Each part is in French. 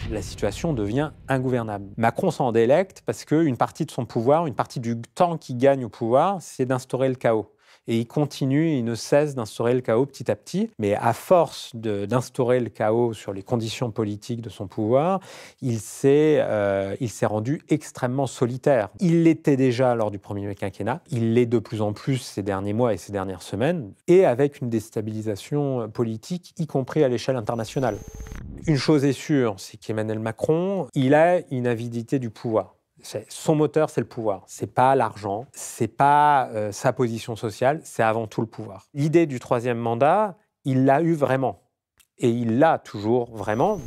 la situation devient ingouvernable. Macron s'en délecte parce qu'une partie de son pouvoir, une partie du temps qu'il gagne au pouvoir, c'est d'instaurer le chaos. Et il continue, il ne cesse d'instaurer le chaos petit à petit. Mais à force d'instaurer le chaos sur les conditions politiques de son pouvoir, il s'est rendu extrêmement solitaire. Il l'était déjà lors du premier quinquennat. Il l'est de plus en plus ces derniers mois et ces dernières semaines. Et avec une déstabilisation politique, y compris à l'échelle internationale. Une chose est sûre, c'est qu'Emmanuel Macron, il a une avidité du pouvoir. Son moteur, c'est le pouvoir. C'est pas l'argent, c'est pas sa position sociale, c'est avant tout le pouvoir. L'idée du troisième mandat, il l'a eu vraiment. Et il l'a toujours vraiment.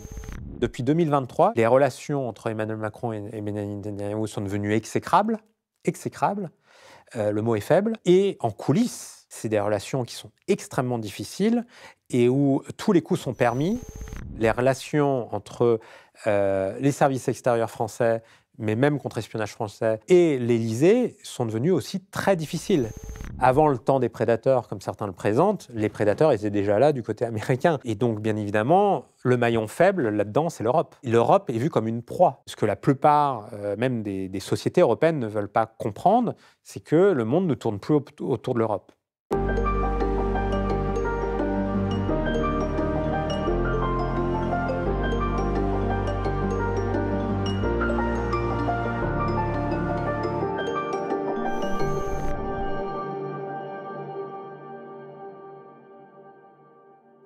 Depuis 2023, les relations entre Emmanuel Macron et Benyamin Netanyahou sont devenues exécrables. Exécrables, le mot est faible. Et en coulisses, c'est des relations qui sont extrêmement difficiles et où tous les coups sont permis. Les relations entre les services extérieurs français, mais même contre-espionnage français, et l'Élysée sont devenues aussi très difficiles. Avant le temps des prédateurs, comme certains le présentent, les prédateurs étaient déjà là du côté américain. Et donc, bien évidemment, le maillon faible là-dedans, c'est l'Europe. L'Europe est vue comme une proie. Ce que la plupart, même des sociétés européennes, ne veulent pas comprendre, c'est que le monde ne tourne plus autour de l'Europe.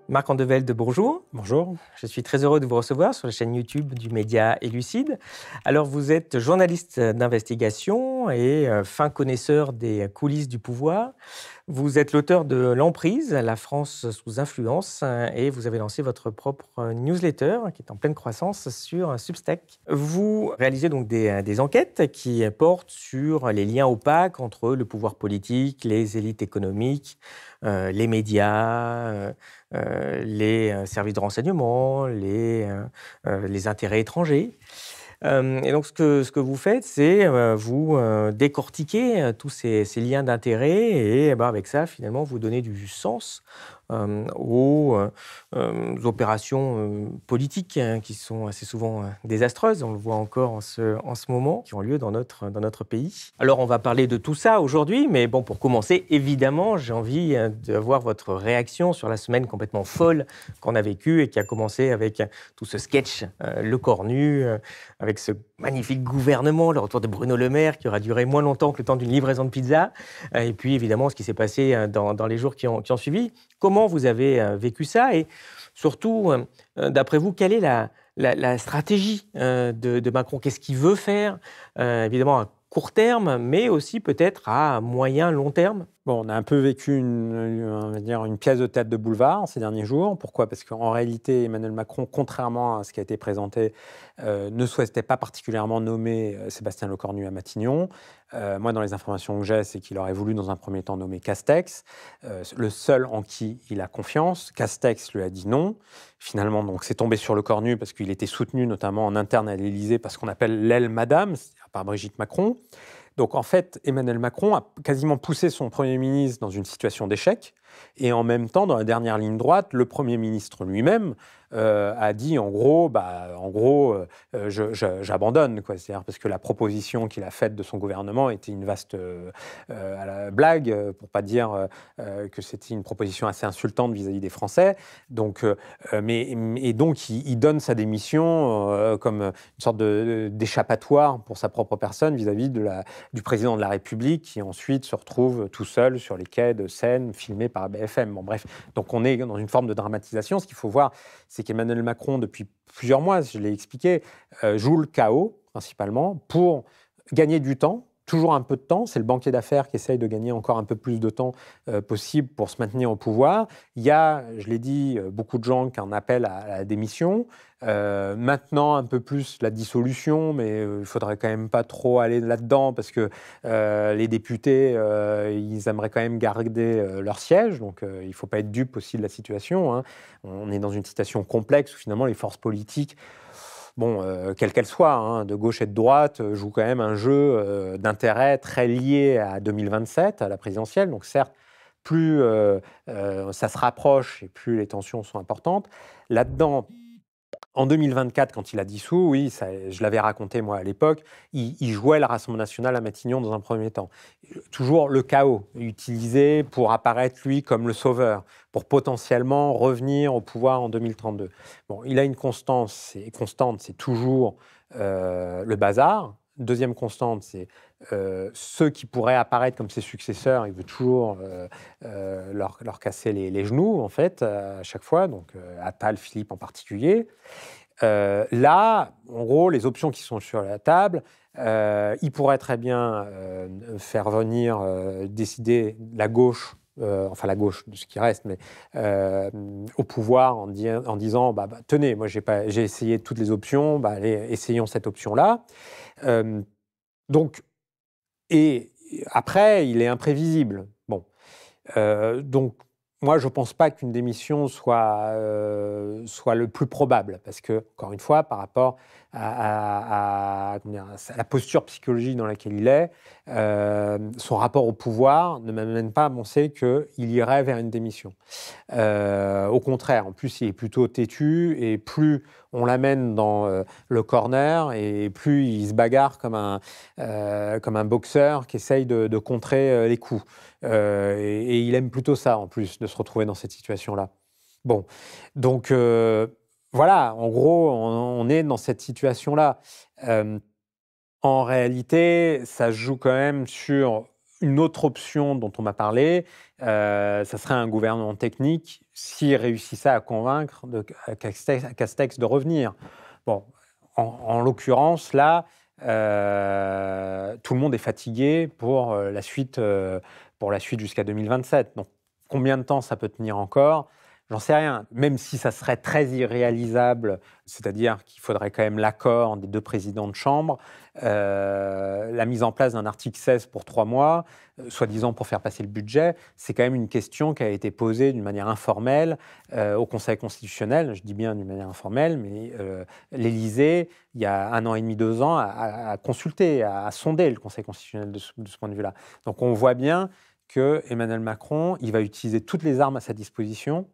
Marc Andevelde, bonjour. Bonjour. Je suis très heureux de vous recevoir sur la chaîne YouTube du média Élucide. Alors, vous êtes journaliste d'investigation et fin connaisseur des coulisses du pouvoir. Vous êtes l'auteur de L'Emprise, la France sous influence, et vous avez lancé votre propre newsletter qui est en pleine croissance sur Substack. Vous réalisez donc des enquêtes qui portent sur les liens opaques entre le pouvoir politique, les élites économiques, les médias, les services de renseignement, les intérêts étrangers. Et donc, ce que vous faites, c'est vous décortiquer tous ces liens d'intérêt et avec ça, finalement, vous donner du sens aux opérations politiques qui sont assez souvent désastreuses. On le voit encore en ce moment, qui ont lieu dans notre pays. Alors, on va parler de tout ça aujourd'hui, mais bon, pour commencer, évidemment, j'ai envie d'avoir votre réaction sur la semaine complètement folle qu'on a vécue et qui a commencé avec tout ce sketch Le Cornu, avec ce magnifique gouvernement, le retour de Bruno Le Maire, qui aura duré moins longtemps que le temps d'une livraison de pizza, et puis évidemment ce qui s'est passé dans les jours qui ont suivi. Comment vous avez vécu ça et surtout, d'après vous, quelle est la stratégie de Macron? Qu'est-ce qu'il veut faire, évidemment à court terme, mais aussi peut-être à moyen, long terme? Bon, on a un peu vécu on va dire une pièce de théâtre de boulevard ces derniers jours. Pourquoi ? Parce qu'en réalité, Emmanuel Macron, contrairement à ce qui a été présenté, ne souhaitait pas particulièrement nommer Sébastien Lecornu à Matignon. Moi, dans les informations que j'ai, c'est qu'il aurait voulu dans un premier temps nommer Castex, le seul en qui il a confiance. Castex lui a dit non. Finalement, donc, c'est tombé sur Lecornu parce qu'il était soutenu notamment en interne à l'Élysée par ce qu'on appelle l'aile Madame, c'est-à-dire par Brigitte Macron. Donc en fait, Emmanuel Macron a quasiment poussé son Premier ministre dans une situation d'échec. Et en même temps, dans la dernière ligne droite, le Premier ministre lui-même a dit en gros, j'abandonne, quoi. C'est-à-dire parce que la proposition qu'il a faite de son gouvernement était une vaste blague, pour pas dire que c'était une proposition assez insultante vis-à-vis des Français. Donc, donc il donne sa démission comme une sorte d'échappatoire pour sa propre personne vis-à-vis du président de la République, qui ensuite se retrouve tout seul sur les quais de Seine, filmé par BFM. Bon, bref, donc on est dans une forme de dramatisation. Ce qu'il faut voir, c'est qu'Emmanuel Macron, depuis plusieurs mois, je l'ai expliqué, joue le chaos, principalement, pour gagner du temps, toujours un peu de temps. C'est le banquier d'affaires qui essaye de gagner encore un peu plus de temps possible pour se maintenir au pouvoir. Il y a, je l'ai dit, beaucoup de gens qui en appellent à la démission. Maintenant, un peu plus la dissolution, mais il ne faudrait quand même pas trop aller là-dedans parce que les députés, ils aimeraient quand même garder leur siège. Donc, il ne faut pas être dupe aussi de la situation, hein. On est dans une situation complexe où finalement les forces politiques, quelle qu'elle soit, hein, de gauche et de droite, jouent quand même un jeu d'intérêt très lié à 2027, à la présidentielle. Donc certes, plus ça se rapproche et plus les tensions sont importantes. Là-dedans, En 2024, quand il a dissous, oui, je l'avais raconté moi à l'époque, il jouait le Rassemblement national à Matignon dans un premier temps. Toujours le chaos, utilisé pour apparaître lui comme le sauveur, pour potentiellement revenir au pouvoir en 2032. Bon, il a une constante, c'est toujours le bazar. Deuxième constante, c'est ceux qui pourraient apparaître comme ses successeurs, il veut toujours leur casser les genoux, en fait, à chaque fois, donc Attal, Philippe en particulier. Là, en gros, les options qui sont sur la table, il pourrait très bien faire venir, décider la gauche, enfin la gauche de ce qui reste, mais au pouvoir en disant tenez, moi j'ai essayé toutes les options, allez, essayons cette option-là. Donc, et après, il est imprévisible. Bon, donc moi, je ne pense pas qu'une démission soit le plus probable, parce que, encore une fois, par rapport à la posture psychologique dans laquelle il est, son rapport au pouvoir ne m'amène pas à penser qu'il irait vers une démission. Au contraire, en plus, il est plutôt têtu, et plus on l'amène dans le corner, et plus il se bagarre comme un boxeur qui essaye de contrer les coups. Et il aime plutôt ça, en plus, de se retrouver dans cette situation-là. Bon, donc voilà, en gros, on est dans cette situation-là. En réalité, ça se joue quand même sur une autre option dont on m'a parlé. Ça serait un gouvernement technique s'il réussissait à convaincre Castex de revenir. Bon, en l'occurrence, là, tout le monde est fatigué pour la suite jusqu'à 2027. Donc, combien de temps ça peut tenir encore ? J'en sais rien. Même si ça serait très irréalisable, c'est-à-dire qu'il faudrait quand même l'accord des 2 présidents de chambre, la mise en place d'un article 16 pour 3 mois, soi-disant pour faire passer le budget, c'est quand même une question qui a été posée d'une manière informelle au Conseil constitutionnel. Je dis bien d'une manière informelle, mais l'Élysée, il y a 1 an et demi, 2 ans, a consulté, a sondé le Conseil constitutionnel de ce point de vue-là. Donc on voit bien que Emmanuel Macron, il va utiliser toutes les armes à sa disposition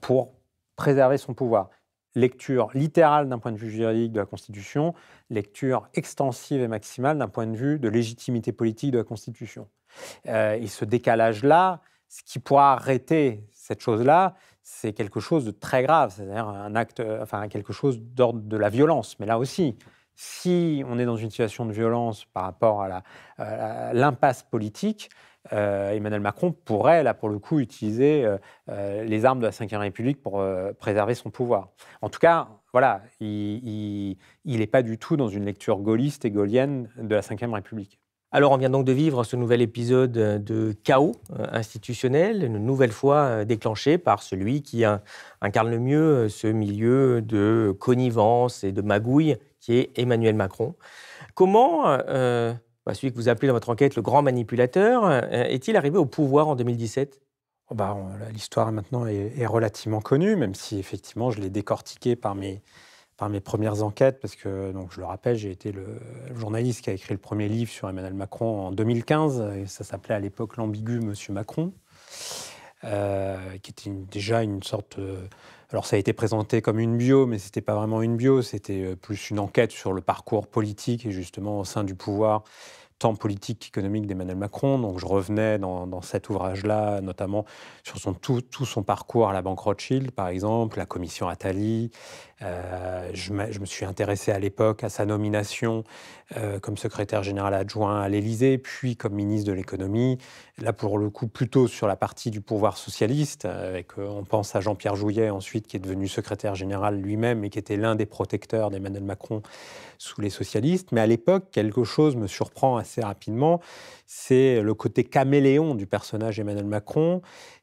pour préserver son pouvoir. Lecture littérale d'un point de vue juridique de la Constitution, lecture extensive et maximale d'un point de vue de légitimité politique de la Constitution. Et ce décalage-là, ce qui pourra arrêter cette chose-là, c'est quelque chose de très grave, c'est-à-dire quelque chose d'ordre de la violence. Mais là aussi, si on est dans une situation de violence par rapport à l'impasse politique, Emmanuel Macron pourrait, là, pour le coup, utiliser les armes de la Ve République pour préserver son pouvoir. En tout cas, voilà, il n'est pas du tout dans une lecture gaulliste et gaullienne de la Ve République. Alors, on vient donc de vivre ce nouvel épisode de chaos institutionnel, une nouvelle fois déclenché par celui qui incarne le mieux ce milieu de connivence et de magouille qui est Emmanuel Macron. Comment celui que vous appelez dans votre enquête le grand manipulateur est-il arrivé au pouvoir en 2017 ? L'histoire maintenant est relativement connue, même si effectivement je l'ai décortiquée par mes premières enquêtes, parce que, donc, je le rappelle, j'ai été le journaliste qui a écrit le premier livre sur Emmanuel Macron en 2015, et ça s'appelait à l'époque L'ambigu Monsieur Macron, qui était déjà une sorte... alors ça a été présenté comme une bio, mais c'était pas vraiment une bio, c'était plus une enquête sur le parcours politique et justement au sein du pouvoir, tant politique qu'économique d'Emmanuel Macron. Donc je revenais dans cet ouvrage-là, notamment sur tout son parcours à la Banque Rothschild, par exemple, la commission Attali. Je me suis intéressé à l'époque à sa nomination comme secrétaire général adjoint à l'Élysée, puis comme ministre de l'économie. Là, pour le coup, plutôt sur la partie du pouvoir socialiste, on pense à Jean-Pierre Jouyet, ensuite, qui est devenu secrétaire général lui-même et qui était l'un des protecteurs d'Emmanuel Macron sous les socialistes. Mais à l'époque, quelque chose me surprend assez rapidement, c'est le côté caméléon du personnage Emmanuel Macron,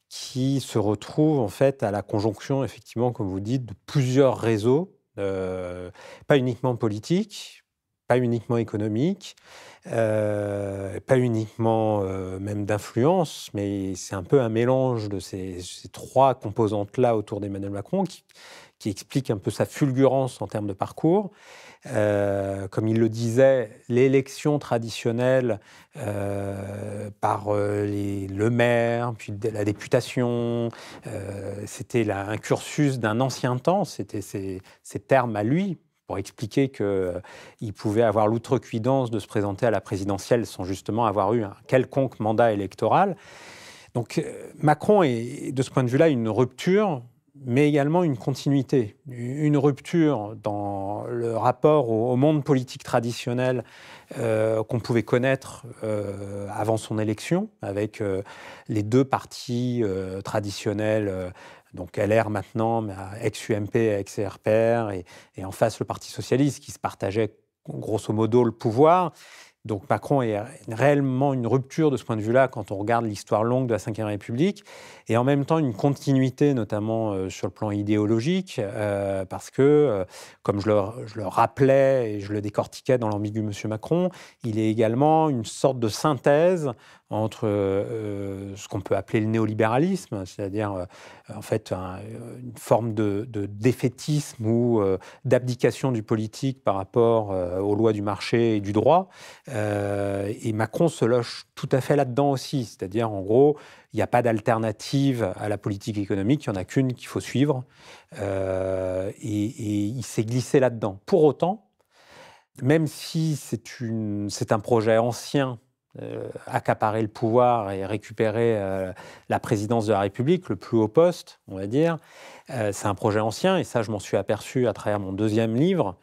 qui se retrouve en fait à la conjonction, effectivement, comme vous dites, de plusieurs réseaux, pas uniquement politiques, pas uniquement économiques, pas uniquement même d'influence, mais c'est un peu un mélange de ces 3 composantes-là autour d'Emmanuel Macron qui qui explique un peu sa fulgurance en termes de parcours. Comme il le disait, l'élection traditionnelle par le maire, puis la députation, c'était un cursus d'un ancien temps, c'était ces termes à lui, pour expliquer qu'il pouvait avoir l'outrecuidance de se présenter à la présidentielle sans justement avoir eu un quelconque mandat électoral. Donc Macron est, de ce point de vue-là, une rupture, mais également une continuité. Une rupture dans le rapport au monde politique traditionnel qu'on pouvait connaître avant son élection, avec les deux partis traditionnels, donc LR maintenant, mais ex-UMP, ex-RPR, et en face le Parti socialiste, qui se partageait grosso modo le pouvoir. Donc Macron est réellement une rupture de ce point de vue-là quand on regarde l'histoire longue de la Ve République, et en même temps une continuité, notamment sur le plan idéologique, parce que, comme je le rappelais et je le décortiquais dans l'ambigu Monsieur Macron, il est également une sorte de synthèse entre ce qu'on peut appeler le néolibéralisme, c'est-à-dire en fait une forme de défaitisme ou d'abdication du politique par rapport aux lois du marché et du droit. Et Macron se loge tout à fait là-dedans aussi, c'est-à-dire en gros, il n'y a pas d'alternative à la politique économique, il n'y en a qu'une qu'il faut suivre, et il s'est glissé là-dedans. Pour autant, même si c'est un projet ancien, accaparer le pouvoir et récupérer la présidence de la République, le plus haut poste, on va dire, c'est un projet ancien, et ça je m'en suis aperçu à travers mon deuxième livre,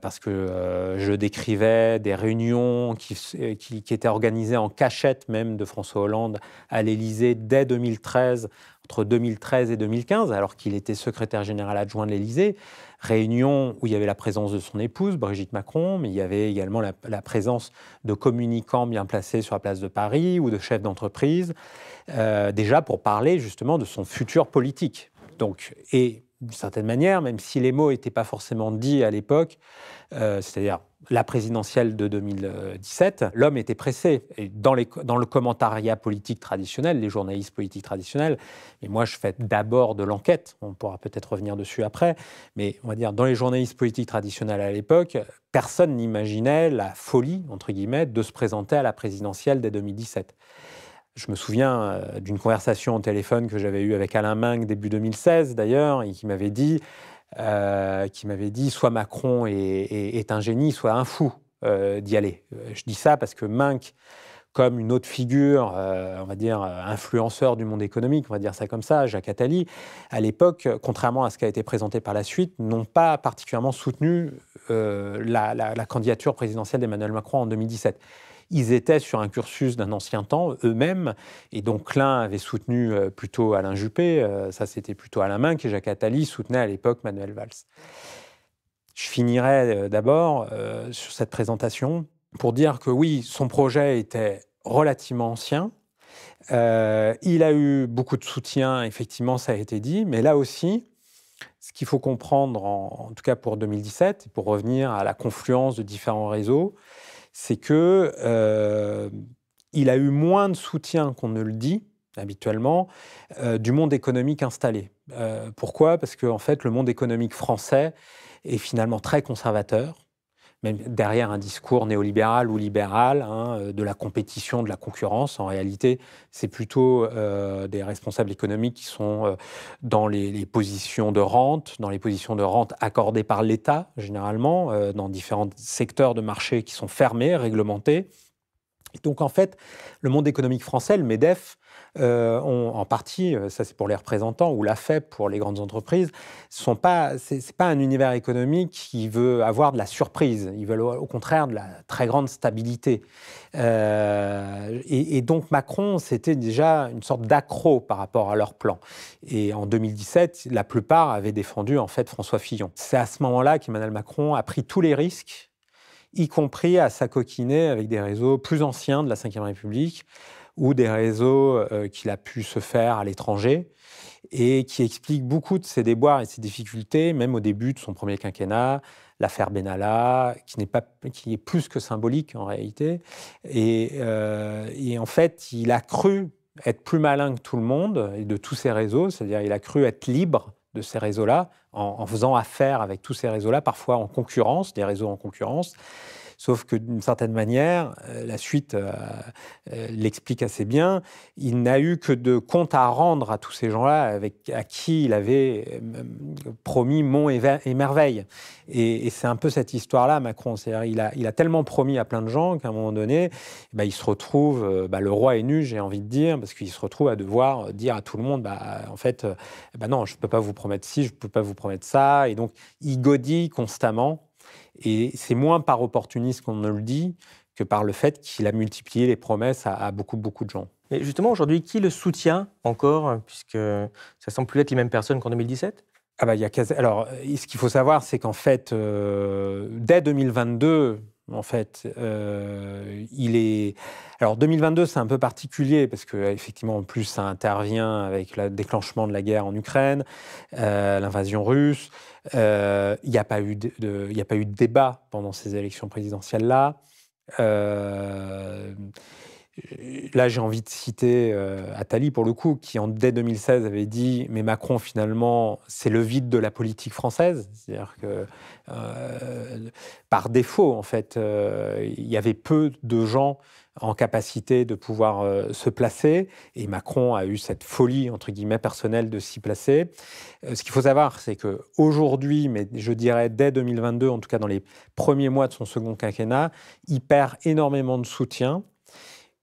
parce que je décrivais des réunions qui étaient organisées en cachette même de François Hollande à l'Élysée dès 2013, entre 2013 et 2015, alors qu'il était secrétaire général adjoint de l'Élysée. Réunion où il y avait la présence de son épouse, Brigitte Macron, mais il y avait également la présence de communicants bien placés sur la place de Paris ou de chefs d'entreprise, déjà pour parler justement de son futur politique. Donc, et d'une certaine manière, même si les mots n'étaient pas forcément dits à l'époque, c'est-à-dire la présidentielle de 2017, l'homme était pressé. Et dans le commentariat politique traditionnel, les journalistes politiques traditionnels, et moi je fais d'abord de l'enquête, on pourra peut-être revenir dessus après, mais on va dire dans les journalistes politiques traditionnels à l'époque, personne n'imaginait la folie, entre guillemets, de se présenter à la présidentielle dès 2017. Je me souviens d'une conversation au téléphone que j'avais eue avec Alain Minc début 2016 d'ailleurs, et qui m'avait dit soit Macron est un génie, soit un fou d'y aller. Je dis ça parce que Minc, comme une autre figure, on va dire influenceur du monde économique, on va dire ça comme ça, Jacques Attali, à l'époque, contrairement à ce qui a été présenté par la suite, n'ont pas particulièrement soutenu la candidature présidentielle d'Emmanuel Macron en 2017. Ils étaient sur un cursus d'un ancien temps, eux-mêmes, et donc l'un avait soutenu plutôt Alain Juppé, ça c'était plutôt Alain Minc, et Jacques Attali soutenait à l'époque Manuel Valls. Je finirai d'abord sur cette présentation pour dire que oui, son projet était relativement ancien, il a eu beaucoup de soutien, effectivement, ça a été dit, mais là aussi, ce qu'il faut comprendre, en tout cas pour 2017, pour revenir à la confluence de différents réseaux, c'est que il a eu moins de soutien qu'on ne le dit habituellement du monde économique installé. Pourquoi ? Parce qu'en fait, le monde économique français est finalement très conservateur, même derrière un discours néolibéral ou libéral, de la compétition, de la concurrence. En réalité, c'est plutôt des responsables économiques qui sont dans les positions de rente, accordées par l'État, généralement, dans différents secteurs de marché qui sont fermés, réglementés. Donc, en fait, le monde économique français, le MEDEF, en partie, ça c'est pour les représentants, ou la FEP pour les grandes entreprises, c'est pas un univers économique qui veut avoir de la surprise. Ils veulent au contraire de la très grande stabilité. Et donc Macron, c'était déjà une sorte d'accro par rapport à leur plan. Et en 2017, la plupart avaient défendu en fait François Fillon. C'est à ce moment-là qu'Emmanuel Macron a pris tous les risques, y compris à s'acoquiner avec des réseaux plus anciens de la Ve République ou des réseaux qu'il a pu se faire à l'étranger et qui expliquent beaucoup de ses déboires et ses difficultés, même au début de son premier quinquennat, l'affaire Benalla, qui est plus que symbolique en réalité. Et en fait, il a cru être plus malin que tout le monde et de tous ces réseaux, c'est-à-dire il a cru être libre de ces réseaux-là, en faisant affaire avec tous ces réseaux-là, parfois en concurrence, des réseaux en concurrence. Sauf que d'une certaine manière, la suite l'explique assez bien, il n'a eu que de comptes à rendre à tous ces gens-là à qui il avait promis monts et merveilles. Et c'est un peu cette histoire-là, Macron. C'est-à-dire, il a tellement promis à plein de gens qu'à un moment donné, il se retrouve, le roi est nu, j'ai envie de dire, parce qu'il se retrouve à devoir dire à tout le monde, en fait, non, je ne peux pas vous promettre ci, je ne peux pas vous promettre ça. Et donc, il godille constamment. Et c'est moins par opportunisme qu'on ne le dit que par le fait qu'il a multiplié les promesses à beaucoup, beaucoup de gens. Mais justement, aujourd'hui, qui le soutient encore, puisque ça semble plus être les mêmes personnes qu'en 2017 ? Alors, ce qu'il faut savoir, c'est qu'en fait, dès 2022, en fait, il est... Alors, 2022, c'est un peu particulier parce qu'effectivement, en plus, ça intervient avec le déclenchement de la guerre en Ukraine, l'invasion russe. Il n'y a pas eu de débat pendant ces élections présidentielles-là. Là, j'ai envie de citer Attali, pour le coup, qui, dès 2016, avait dit « Mais Macron, finalement, c'est le vide de la politique française. » C'est-à-dire que, par défaut, en fait, il y avait peu de gens en capacité de pouvoir se placer. Et Macron a eu cette folie, entre guillemets, personnelle de s'y placer. Ce qu'il faut savoir, c'est qu'aujourd'hui, mais je dirais dès 2022, en tout cas dans les premiers mois de son second quinquennat, il perd énormément de soutien.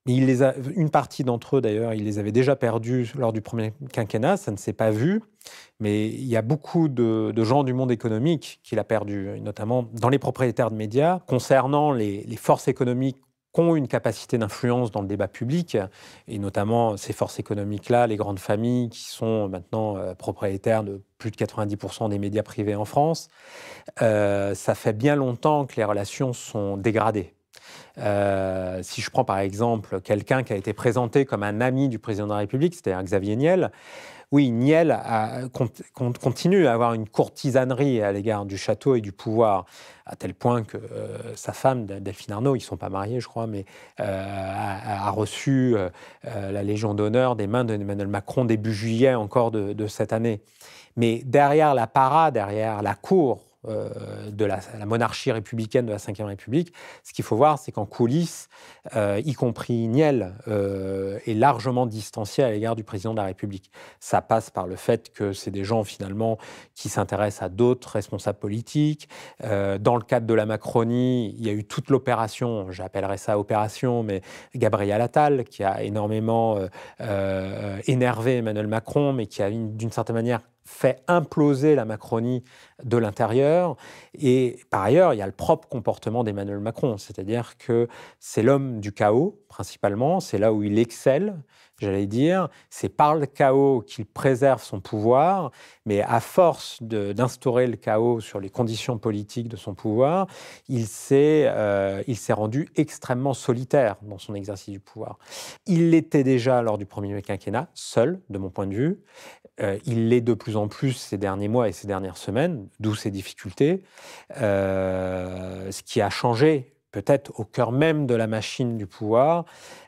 Une partie d'entre eux, d'ailleurs, il les avait déjà perdus lors du premier quinquennat, ça ne s'est pas vu, mais il y a beaucoup de gens du monde économique qu'il a perdus, notamment dans les propriétaires de médias, concernant les forces économiques qui ont une capacité d'influence dans le débat public, et notamment ces forces économiques-là, les grandes familles qui sont maintenant propriétaires de plus de 90% des médias privés en France. Ça fait bien longtemps que les relations sont dégradées. Si je prends par exemple quelqu'un qui a été présenté comme un ami du président de la République, c'est-à-dire Xavier Niel, oui, Niel continue à avoir une courtisanerie à l'égard du château et du pouvoir, à tel point que sa femme, Delphine Arnaud, ils ne sont pas mariés, je crois, mais a reçu la Légion d'honneur des mains d'Emmanuel Macron début juillet encore de cette année. Mais derrière la parade, derrière la cour, de la monarchie républicaine de la Ve République, ce qu'il faut voir, c'est qu'en coulisses, y compris Niel est largement distancié à l'égard du président de la République. Ça passe par le fait que c'est des gens finalement qui s'intéressent à d'autres responsables politiques. Dans le cadre de la Macronie, il y a eu toute l'opération, j'appellerais ça opération, mais Gabriel Attal, qui a énormément énervé Emmanuel Macron, mais qui a d'une certaine manière fait imploser la Macronie de l'intérieur. Et par ailleurs, il y a le propre comportement d'Emmanuel Macron, c'est-à-dire que c'est l'homme du chaos, principalement, c'est là où il excelle, j'allais dire, c'est par le chaos qu'il préserve son pouvoir, mais à force d'instaurer le chaos sur les conditions politiques de son pouvoir, il s'est rendu extrêmement solitaire dans son exercice du pouvoir. Il l'était déjà lors du premier quinquennat, seul, de mon point de vue. Il l'est de plus en plus ces derniers mois et ces dernières semaines, d'où ces difficultés. Ce qui a changé, peut-être au cœur même de la machine du pouvoir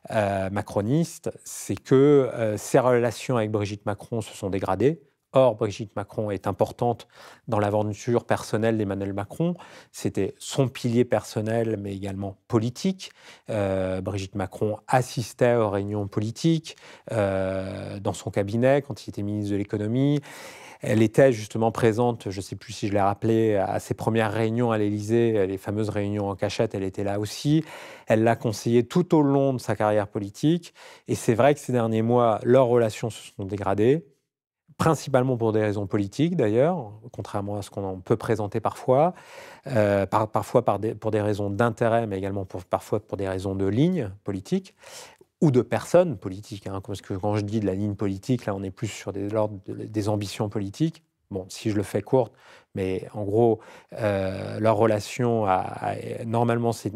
macroniste, c'est que ses relations avec Brigitte Macron se sont dégradées. Or, Brigitte Macron est importante dans l'aventure personnelle d'Emmanuel Macron. C'était son pilier personnel, mais également politique. Brigitte Macron assistait aux réunions politiques dans son cabinet quand il était ministre de l'économie. Elle était justement présente, je ne sais plus si je l'ai rappelé, à ses premières réunions à l'Élysée, les fameuses réunions en cachette, elle était là aussi. Elle l'a conseillé tout au long de sa carrière politique. Et c'est vrai que ces derniers mois, leurs relations se sont dégradées, principalement pour des raisons politiques d'ailleurs, contrairement à ce qu'on peut présenter parfois, parfois pour des raisons d'intérêt, mais également parfois pour des raisons de ligne politique ou de personnes politiques. Parce que quand je dis de la ligne politique, là on est plus sur l'ordre des ambitions politiques. Bon, si je le fais courte, mais en gros, leur relation normalement, c'est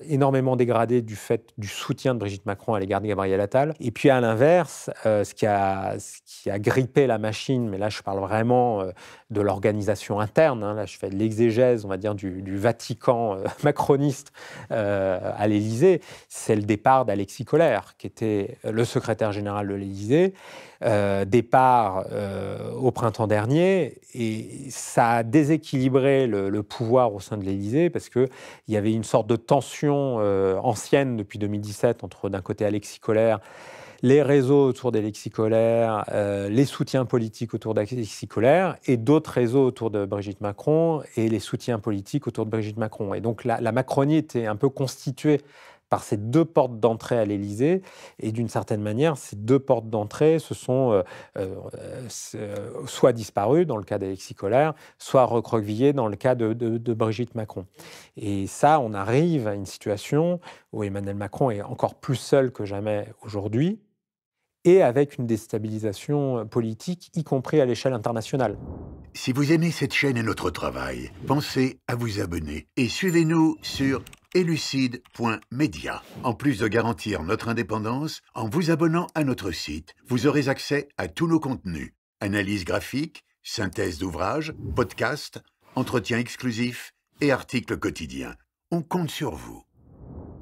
énormément dégradé du fait du soutien de Brigitte Macron à l'égard de Gabriel Attal. Et puis à l'inverse, ce qui a grippé la machine, mais là je parle vraiment de l'organisation interne, là je fais de l'exégèse, on va dire, du Vatican macroniste à l'Élysée, c'est le départ d'Alexis Kohler, qui était le secrétaire général de l'Élysée, départ au printemps dernier, et ça a déséquilibré le pouvoir au sein de l'Élysée, parce qu'il y avait une sorte de tension ancienne depuis 2017 entre, d'un côté, Alexis Kohler, les réseaux autour d'Alexis Kohler, les soutiens politiques autour d'Alexis Kohler, et d'autres réseaux autour de Brigitte Macron, et les soutiens politiques autour de Brigitte Macron. Et donc la Macronie était un peu constituée par ces deux portes d'entrée à l'Élysée, et d'une certaine manière, ces deux portes d'entrée se sont soit disparues dans le cas d'Alexis Kohler, soit recroquevillées dans le cas de Brigitte Macron. Et ça, on arrive à une situation où Emmanuel Macron est encore plus seul que jamais aujourd'hui, et avec une déstabilisation politique, y compris à l'échelle internationale. Si vous aimez cette chaîne et notre travail, pensez à vous abonner et suivez-nous sur elucide.media. En plus de garantir notre indépendance, en vous abonnant à notre site, vous aurez accès à tous nos contenus, analyses graphiques, synthèse d'ouvrages, podcasts, entretiens exclusifs et articles quotidiens. On compte sur vous.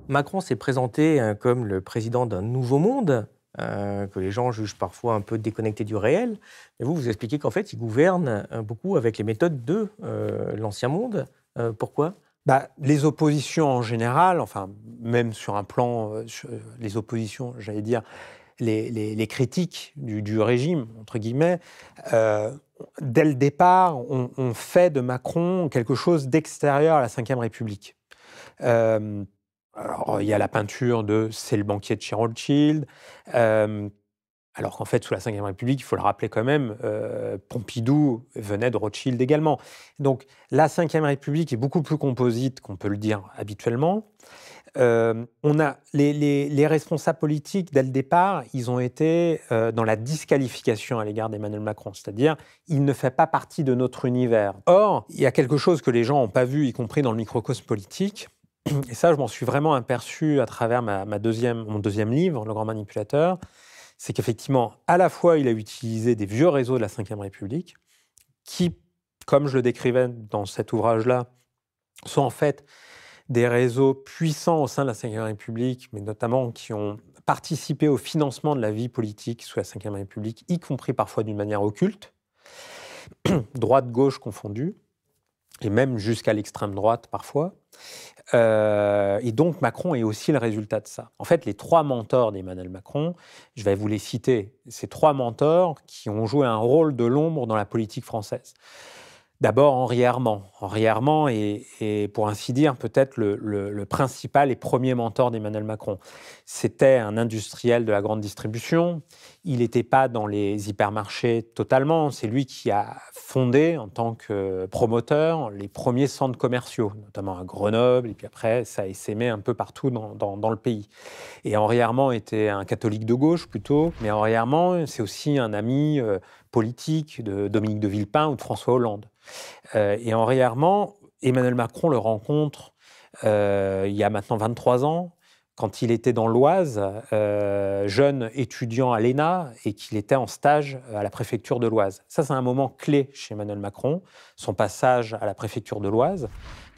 Macron s'est présenté comme le président d'un nouveau monde, que les gens jugent parfois un peu déconnecté du réel. Mais vous expliquez qu'en fait, il gouverne beaucoup avec les méthodes de l'ancien monde. Pourquoi ? Les oppositions en général, même sur un plan, les oppositions, j'allais dire, les critiques du régime, entre guillemets, dès le départ, on fait de Macron quelque chose d'extérieur à la Ve République. Alors, il y a la peinture de « C'est le banquier de chez Rothschild », alors qu'en fait, sous la Ve République, il faut le rappeler quand même, Pompidou venait de Rothschild également. Donc, la Ve République est beaucoup plus composite qu'on peut le dire habituellement. On a les responsables politiques, dès le départ, ils ont été dans la disqualification à l'égard d'Emmanuel Macron, c'est-à-dire il ne fait pas partie de notre univers. Or, il y a quelque chose que les gens n'ont pas vu, y compris dans le microcosme politique, et ça, je m'en suis vraiment aperçu à travers mon deuxième livre, Le Grand Manipulateur, c'est qu'effectivement, à la fois, il a utilisé des vieux réseaux de la Ve République, qui, comme je le décrivais dans cet ouvrage-là, sont en fait des réseaux puissants au sein de la Ve République, mais notamment qui ont participé au financement de la vie politique sous la Ve République, y compris parfois d'une manière occulte, droite-gauche confondue, et même jusqu'à l'extrême droite parfois. Et donc Macron est aussi le résultat de ça. En fait, les trois mentors d'Emmanuel Macron, je vais vous les citer, ces trois mentors qui ont joué un rôle de l'ombre dans la politique française. D'abord, Henri Herman. Henri Herman est, pour ainsi dire, peut-être le principal et premier mentor d'Emmanuel Macron. C'était un industriel de la grande distribution. Il n'était pas dans les hypermarchés totalement. C'est lui qui a fondé, en tant que promoteur, les premiers centres commerciaux, notamment à Grenoble, et puis après, ça a essaimé un peu partout dans le pays. Et Henri Herman était un catholique de gauche, plutôt. Mais Henri Herman, c'est aussi un ami politique de Dominique de Villepin ou de François Hollande. Et Henri Herman, Emmanuel Macron le rencontre il y a maintenant 23 ans, quand il était dans l'Oise, jeune étudiant à l'ENA, et qu'il était en stage à la préfecture de l'Oise. Ça, c'est un moment clé chez Emmanuel Macron, son passage à la préfecture de l'Oise.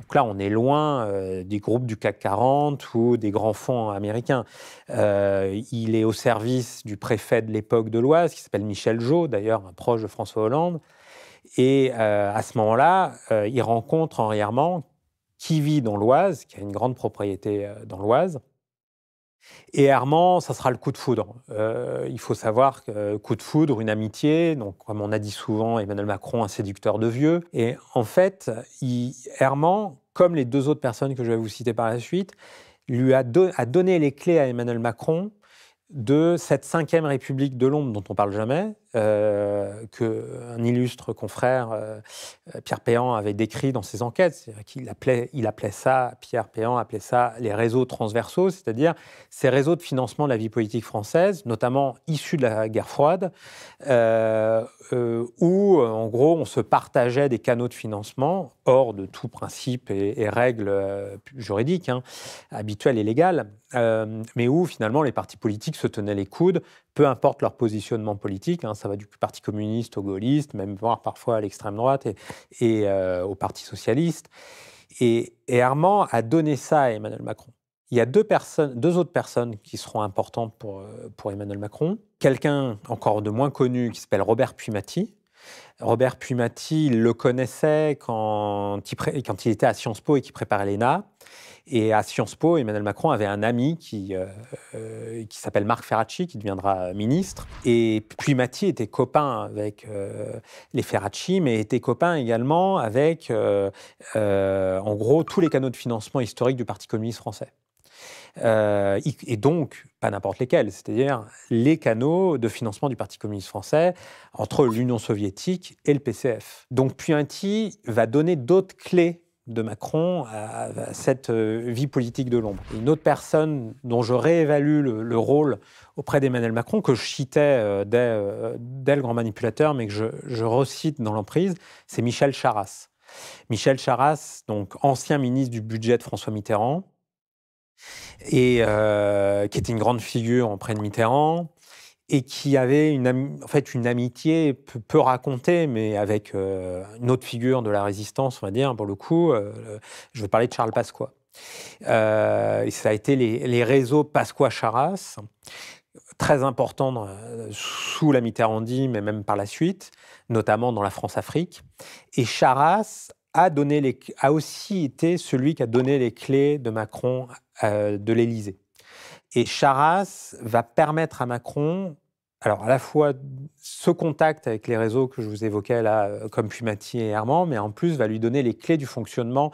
Donc là, on est loin des groupes du CAC 40 ou des grands fonds américains. Il est au service du préfet de l'époque de l'Oise, qui s'appelle Michel Jaut, d'ailleurs un proche de François Hollande. Et à ce moment-là, il rencontre Henri Herman, qui vit dans l'Oise, qui a une grande propriété dans l'Oise. Et Herman, ça sera le coup de foudre. Il faut savoir que coup de foudre, une amitié, donc comme on a dit souvent, Emmanuel Macron, un séducteur de vieux. Et en fait, Herman, comme les deux autres personnes que je vais vous citer par la suite, a donné les clés à Emmanuel Macron de cette Ve République de l'ombre dont on ne parle jamais, qu'un illustre confrère, Pierre Péan, avait décrit dans ses enquêtes. C'est-à-dire il appelait ça, Pierre Péan appelait ça les réseaux transversaux, c'est-à-dire ces réseaux de financement de la vie politique française, notamment issus de la guerre froide, où, en gros, on se partageait des canaux de financement, hors de tout principe et règles juridiques, habituelles et légales, mais où, finalement, les partis politiques se tenaient les coudes, peu importe leur positionnement politique, ça va du Parti communiste au gaulliste, même voire parfois à l'extrême droite et au Parti socialiste. Et Armand a donné ça à Emmanuel Macron. Il y a deux autres personnes qui seront importantes pour Emmanuel Macron. Quelqu'un encore de moins connu qui s'appelle Robert Puy-Maty. Robert Puy-Maty, il le connaissait quand il était à Sciences Po et qu'il préparait l'ENA. Et à Sciences Po, Emmanuel Macron avait un ami qui s'appelle Marc Ferracci, qui deviendra ministre. Et Puy-Maty était copain avec les Ferracci, mais était copain également avec, en gros, tous les canaux de financement historiques du Parti communiste français. Et donc, pas n'importe lesquels, c'est-à-dire les canaux de financement du Parti communiste français entre l'Union soviétique et le PCF. Donc Puy-Maty va donner d'autres clés de Macron à cette vie politique de l'ombre. Une autre personne dont je réévalue le rôle auprès d'Emmanuel Macron, que je citais dès Le Grand Manipulateur, mais que je recite dans l'emprise, c'est Michel Charasse. Michel Charasse, donc ancien ministre du budget de François Mitterrand, et qui était une grande figure auprès de Mitterrand, et qui avait une amitié peu racontée, mais avec une autre figure de la résistance, on va dire, pour le coup, je vais parler de Charles Pasqua. Et ça a été les réseaux Pasqua-Charasse, très importants sous la Mitterrandie, mais même par la suite, notamment dans la France-Afrique. Et Charasse a aussi été celui qui a donné les clés de Macron de l'Élysée. Et Charasse va permettre à Macron, alors à la fois ce contact avec les réseaux que je vous évoquais là, comme Puy-Maty et Armand, mais en plus va lui donner les clés du fonctionnement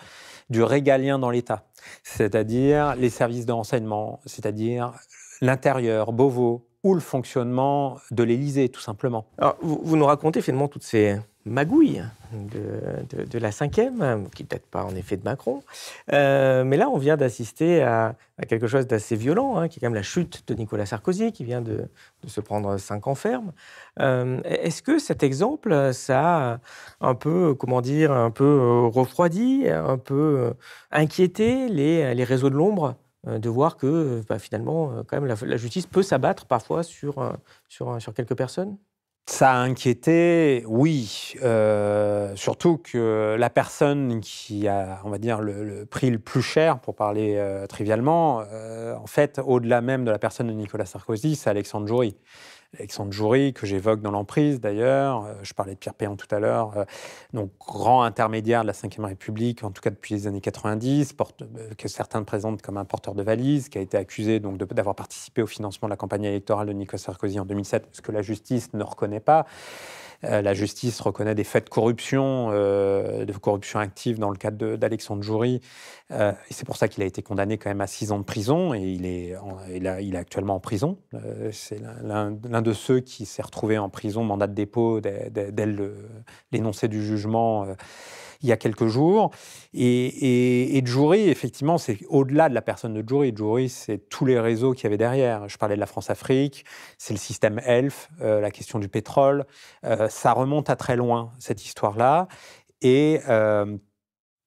du régalien dans l'État, c'est-à-dire les services de renseignement, c'est-à-dire l'intérieur, Beauvau, ou le fonctionnement de l'Élysée, tout simplement. Alors, vous nous racontez finalement toutes ces magouilles de la 5e, qui ne datent pas en effet de Macron. Mais là, on vient d'assister à quelque chose d'assez violent, qui est quand même la chute de Nicolas Sarkozy, qui vient de se prendre 5 ans ferme. Est-ce que cet exemple, ça a un peu, refroidi, un peu inquiété les réseaux de l'ombre, de voir que finalement, quand même, la justice peut s'abattre parfois sur quelques personnes? Ça a inquiété, oui. Surtout que la personne qui a, on va dire, le prix le plus cher, pour parler trivialement, en fait, au-delà même de la personne de Nicolas Sarkozy, c'est Alexandre Djouri. Alexandre Djouri, que j'évoque dans l'emprise d'ailleurs, je parlais de Pierre Péan tout à l'heure, donc grand intermédiaire de la Ve République, en tout cas depuis les années 90, que certains présentent comme un porteur de valise, qui a été accusé donc d'avoir participé au financement de la campagne électorale de Nicolas Sarkozy en 2007, ce que la justice ne reconnaît pas. La justice reconnaît des faits de corruption active dans le cadre d'Alexandre Djouri. Et c'est pour ça qu'il a été condamné quand même à 6 ans de prison. Et il est actuellement en prison. C'est l'un de ceux qui s'est retrouvé en prison, mandat de dépôt, dès l'énoncé du jugement il y a quelques jours. Et Djouri, effectivement, c'est au-delà de la personne de Djouri. Djouri, c'est tous les réseaux qu'il y avait derrière. Je parlais de la France-Afrique, c'est le système ELF, la question du pétrole. Ça remonte à très loin, cette histoire-là. Et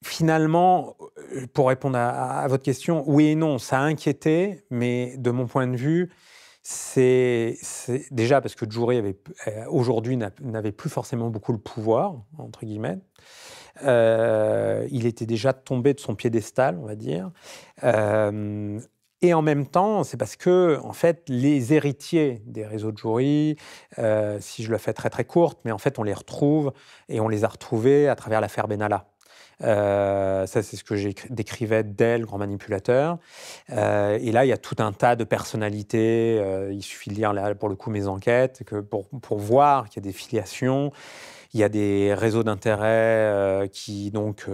finalement, pour répondre à votre question, oui et non, ça a inquiété, mais de mon point de vue, c'est déjà parce que Djouri aujourd'hui n'avait plus forcément beaucoup le pouvoir, entre guillemets. Il était déjà tombé de son piédestal, on va dire. Et en même temps, c'est parce que, en fait, les héritiers des réseaux de Djouri, si je le fais très très courte, mais en fait, on les retrouve et on les a retrouvés à travers l'affaire Benalla. Ça, c'est ce que j'ai décrivais dès Le Grand Manipulateur. Et là, il y a tout un tas de personnalités. Il suffit de lire, là, pour le coup, mes enquêtes pour voir qu'il y a des filiations. Il y a des réseaux d'intérêt qui donc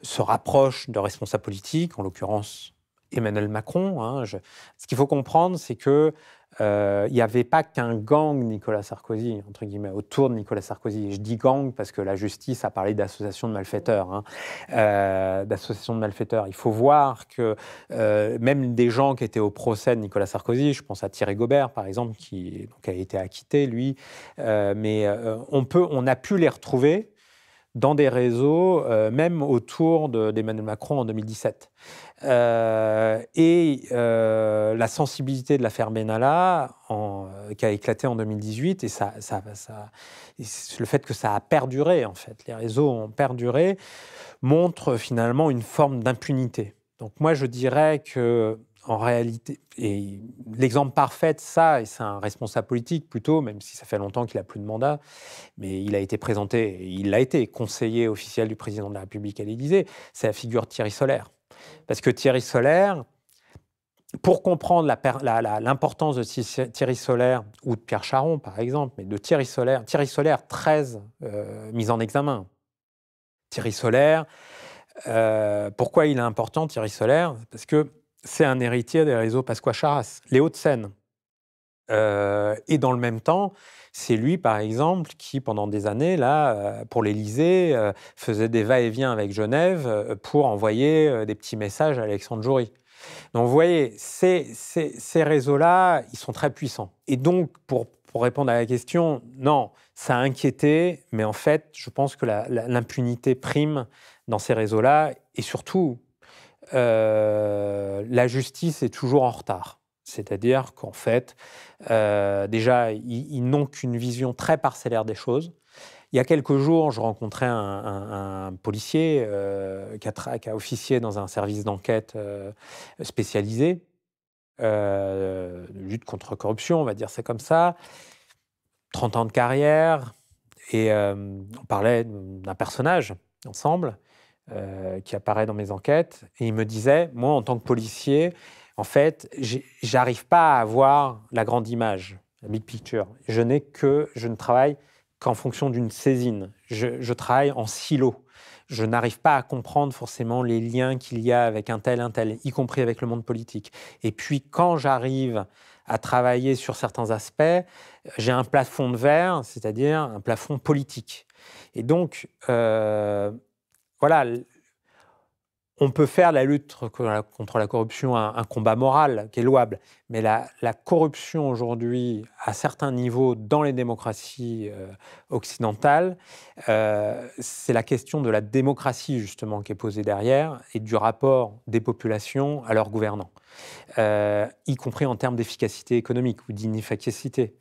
se rapprochent de responsables politiques, en l'occurrence Emmanuel Macron. Ce qu'il faut comprendre, c'est que il n'y avait pas qu'un gang Nicolas Sarkozy, entre guillemets, autour de Nicolas Sarkozy. Et je dis gang parce que la justice a parlé d'association de malfaiteurs. D'association de malfaiteurs. Il faut voir que même des gens qui étaient au procès de Nicolas Sarkozy, je pense à Thierry Gaubert, par exemple, qui donc, a été acquitté, lui, on a pu les retrouver dans des réseaux, même autour d'Emmanuel Macron en 2017. La sensibilité de l'affaire Benalla, qui a éclaté en 2018, et le fait que ça a perduré, en fait, les réseaux ont perduré, montre finalement une forme d'impunité. Donc moi, je dirais que en réalité, et l'exemple parfait de ça, et c'est un responsable politique plutôt, même si ça fait longtemps qu'il n'a plus de mandat, mais il a été présenté, il a été conseiller officiel du président de la République à l'Élysée, c'est la figure de Thierry Solère. Parce que Thierry Solère, pour comprendre l'importance de Thierry Solère, ou de Pierre Charon par exemple, mais de Thierry Solère, 13 mises en examen. Thierry Solère, pourquoi il est important Thierry Solère? Parce que c'est un héritier des réseaux Pasqua-Charras, les Hauts-de-Seine. Et dans le même temps, c'est lui, par exemple, qui, pendant des années, là, pour l'Élysée, faisait des va-et-vient avec Genève pour envoyer des petits messages à Alexandre Jory. Donc, vous voyez, ces réseaux-là, ils sont très puissants. Et donc, pour répondre à la question, non, ça a inquiété, mais en fait, je pense que l'impunité prime dans ces réseaux-là, et surtout, la justice est toujours en retard. C'est-à-dire qu'en fait, déjà, ils n'ont qu'une vision très parcellaire des choses. Il y a quelques jours, je rencontrais un policier qui a officié dans un service d'enquête spécialisé, de lutte contre la corruption, on va dire ça comme ça, 30 ans de carrière, et on parlait d'un personnage ensemble qui apparaît dans mes enquêtes, et il me disait, moi, en tant que policier, en fait, j'arrive pas à avoir la grande image, la big picture. Je ne travaille qu'en fonction d'une saisine. Je travaille en silo. Je n'arrive pas à comprendre forcément les liens qu'il y a avec un tel, y compris avec le monde politique. Et puis, quand j'arrive à travailler sur certains aspects, j'ai un plafond de verre, c'est-à-dire un plafond politique. Et donc, voilà, on peut faire la lutte contre la corruption un combat moral qui est louable, mais la corruption aujourd'hui, à certains niveaux dans les démocraties occidentales, c'est la question de la démocratie justement qui est posée derrière et du rapport des populations à leurs gouvernants, y compris en termes d'efficacité économique ou d'inefficacité.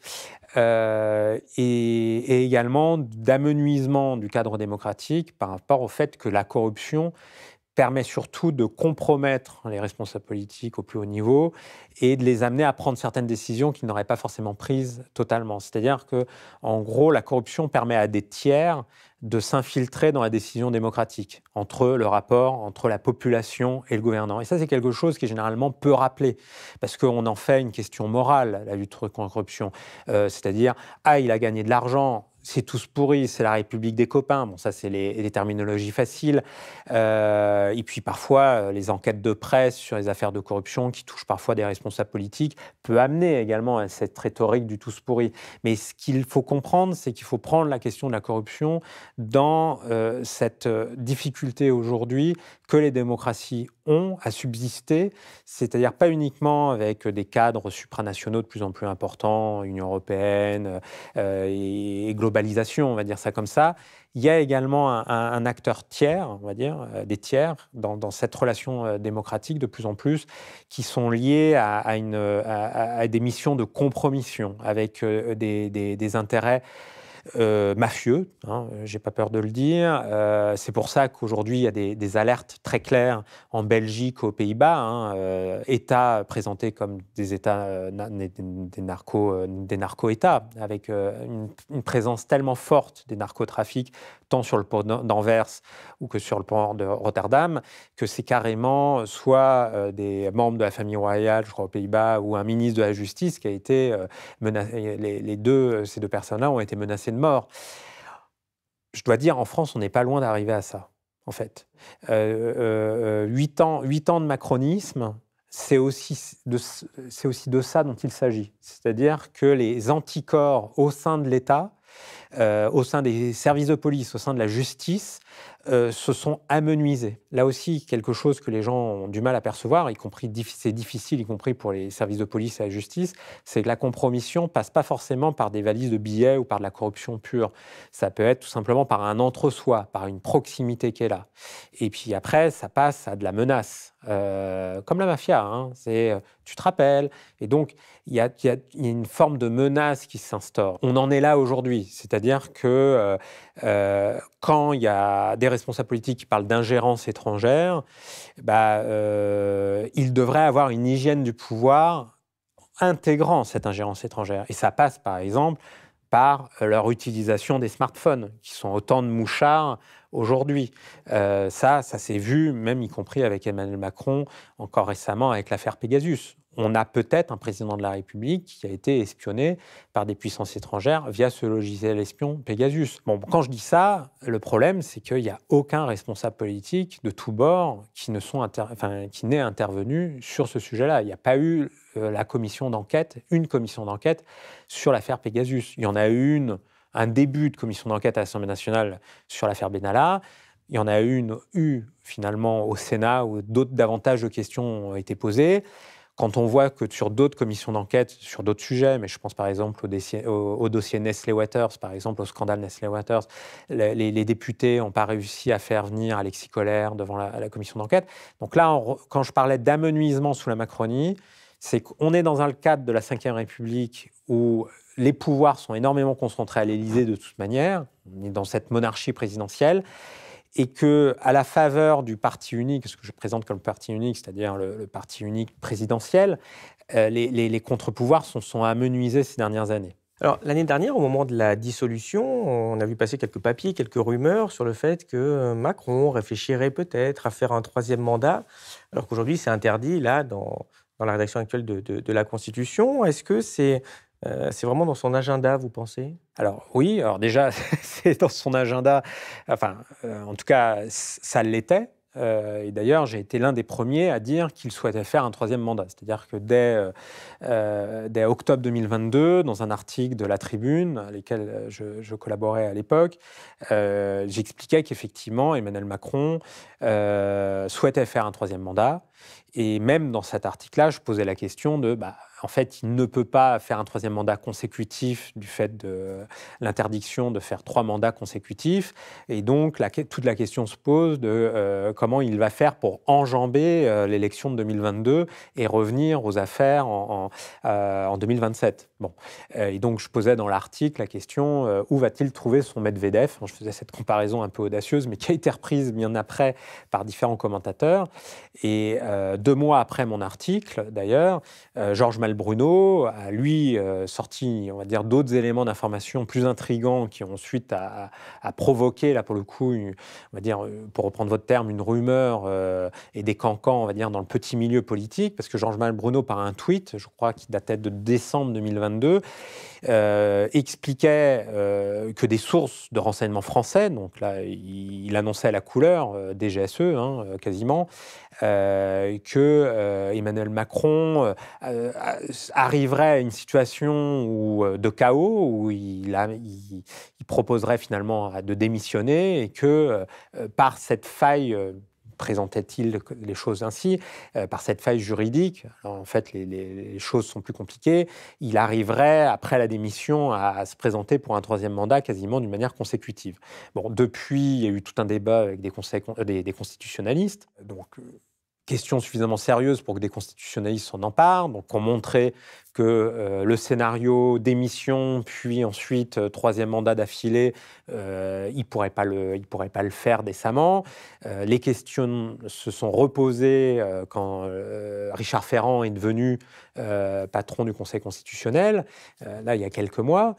Et également d'amenuisement du cadre démocratique par rapport au fait que la corruption permet surtout de compromettre les responsables politiques au plus haut niveau et de les amener à prendre certaines décisions qu'ils n'auraient pas forcément prises totalement. C'est-à-dire que, en gros, la corruption permet à des tiers de s'infiltrer dans la décision démocratique, le rapport entre la population et le gouvernant. Et ça, c'est quelque chose qui est généralement peu rappelé, parce qu'on en fait une question morale, la lutte contre la corruption. C'est-à-dire, il a gagné de l'argent, c'est tous pourris, c'est la République des copains. Bon, ça, c'est les terminologies faciles. Et puis, parfois, les enquêtes de presse sur les affaires de corruption qui touchent parfois des responsables politiques peut amener également à cette rhétorique du tous pourris. Mais ce qu'il faut comprendre, c'est qu'il faut prendre la question de la corruption dans cette difficulté aujourd'hui que les démocraties ont à subsister, c'est-à-dire pas uniquement avec des cadres supranationaux de plus en plus importants, Union européenne et globalisation, on va dire ça comme ça. Il y a également un acteur tiers, on va dire, des tiers, dans cette relation démocratique de plus en plus, qui sont liés à des missions de compromission avec des intérêts mafieux, j'ai pas peur de le dire. C'est pour ça qu'aujourd'hui, il y a des alertes très claires en Belgique, aux Pays-Bas, États présentés comme des États, des narco-États, avec une présence tellement forte des narcotrafics, tant sur le port d'Anvers ou que sur le port de Rotterdam, que c'est carrément soit des membres de la famille royale, je crois, aux Pays-Bas, ou un ministre de la Justice qui a été menacé. Ces deux personnes-là ont été menacées de mort. Je dois dire, en France, on n'est pas loin d'arriver à ça, en fait. 8 ans de macronisme c'est aussi de ça dont il s'agit. C'est-à-dire que les anticorps au sein de l'État, au sein des services de police, au sein de la justice, se sont amenuisés. Là aussi, quelque chose que les gens ont du mal à percevoir, c'est difficile, y compris pour les services de police et la justice, c'est que la compromission passe pas forcément par des valises de billets ou par de la corruption pure. Ça peut être tout simplement par un entre-soi, par une proximité qui est là. Et puis après, ça passe à de la menace. Comme la mafia, hein. Tu te rappelles. Et donc, il y a une forme de menace qui s'instaure. On en est là aujourd'hui. C'est-à-dire que quand il y a des responsables politiques qui parlent d'ingérence étrangère, ils devraient avoir une hygiène du pouvoir intégrant cette ingérence étrangère. Et ça passe, par exemple, par leur utilisation des smartphones, qui sont autant de mouchards aujourd'hui. Ça s'est vu, même y compris avec Emmanuel Macron, encore récemment avec l'affaire Pegasus. On a peut-être un président de la République qui a été espionné par des puissances étrangères via ce logiciel espion Pegasus. Bon, quand je dis ça, le problème, c'est qu'il n'y a aucun responsable politique de tous bords qui n'est intervenu sur ce sujet-là. Il n'y a pas eu une commission d'enquête sur l'affaire Pegasus. Il y en a eu un début de commission d'enquête à l'Assemblée nationale sur l'affaire Benalla. Il y en a eu finalement au Sénat où davantage de questions ont été posées. Quand on voit que sur d'autres commissions d'enquête, sur d'autres sujets, mais je pense par exemple au dossier Nestlé Waters, par exemple au scandale Nestlé Waters, les députés n'ont pas réussi à faire venir Alexis Collère devant la commission d'enquête. Donc là, quand je parlais d'amenuisement sous la Macronie, c'est qu'on est dans un cadre de la Ve République où les pouvoirs sont énormément concentrés à l'Élysée de toute manière. On est dans cette monarchie présidentielle. Et qu'à la faveur du parti unique, ce que je présente comme parti unique, c'est-à-dire le parti unique présidentiel, les contre-pouvoirs sont amenuisés ces dernières années. Alors, l'année dernière, au moment de la dissolution, on a vu passer quelques papiers, quelques rumeurs sur le fait que Macron réfléchirait peut-être à faire un 3e mandat, alors qu'aujourd'hui, c'est interdit, là, dans la rédaction actuelle de la Constitution. Est-ce que c'est vraiment dans son agenda, vous pensez ? Alors oui, alors déjà, c'est dans son agenda, en tout cas, ça l'était. Et d'ailleurs, j'ai été l'un des premiers à dire qu'il souhaitait faire un 3e mandat. C'est-à-dire que dès octobre 2022, dans un article de La Tribune, à lequel je collaborais à l'époque, j'expliquais qu'effectivement, Emmanuel Macron souhaitait faire un 3e mandat. Et même dans cet article-là, je posais la question de, en fait, il ne peut pas faire un 3e mandat consécutif du fait de l'interdiction de faire 3 mandats consécutifs. Et donc, toute la question se pose de comment il va faire pour enjamber l'élection de 2022 et revenir aux affaires en 2027. Bon. Et donc, je posais dans l'article la question, où va-t-il trouver son Medvedev ? Je faisais cette comparaison un peu audacieuse, mais qui a été reprise bien après par différents commentateurs. Et 2 mois après mon article, d'ailleurs, Georges Malbruno a, lui, sorti, on va dire, d'autres éléments d'information plus intrigants qui ont ensuite à provoquer, là, pour le coup, on va dire, pour reprendre votre terme, une rumeur et des cancans, on va dire, dans le petit milieu politique, parce que Georges Malbruno, par un tweet, je crois qu'il datait de décembre 2022, expliquait que des sources de renseignement français, donc là, il annonçait à la couleur, DGSE, quasiment, que Emmanuel Macron arriverait à une situation de chaos où il proposerait finalement de démissionner et que par cette faille, présentait-il les choses ainsi, par cette faille juridique, alors en fait les choses sont plus compliquées, il arriverait après la démission à se présenter pour un 3e mandat quasiment d'une manière consécutive. Bon, depuis, il y a eu tout un débat avec des constitutionnalistes, donc question suffisamment sérieuse pour que des constitutionnalistes s'en emparent, donc ont montré que le scénario démission, puis ensuite 3e mandat d'affilée, il pourrait pas le faire décemment. Les questions se sont reposées quand Richard Ferrand est devenu patron du Conseil constitutionnel, là il y a quelques mois,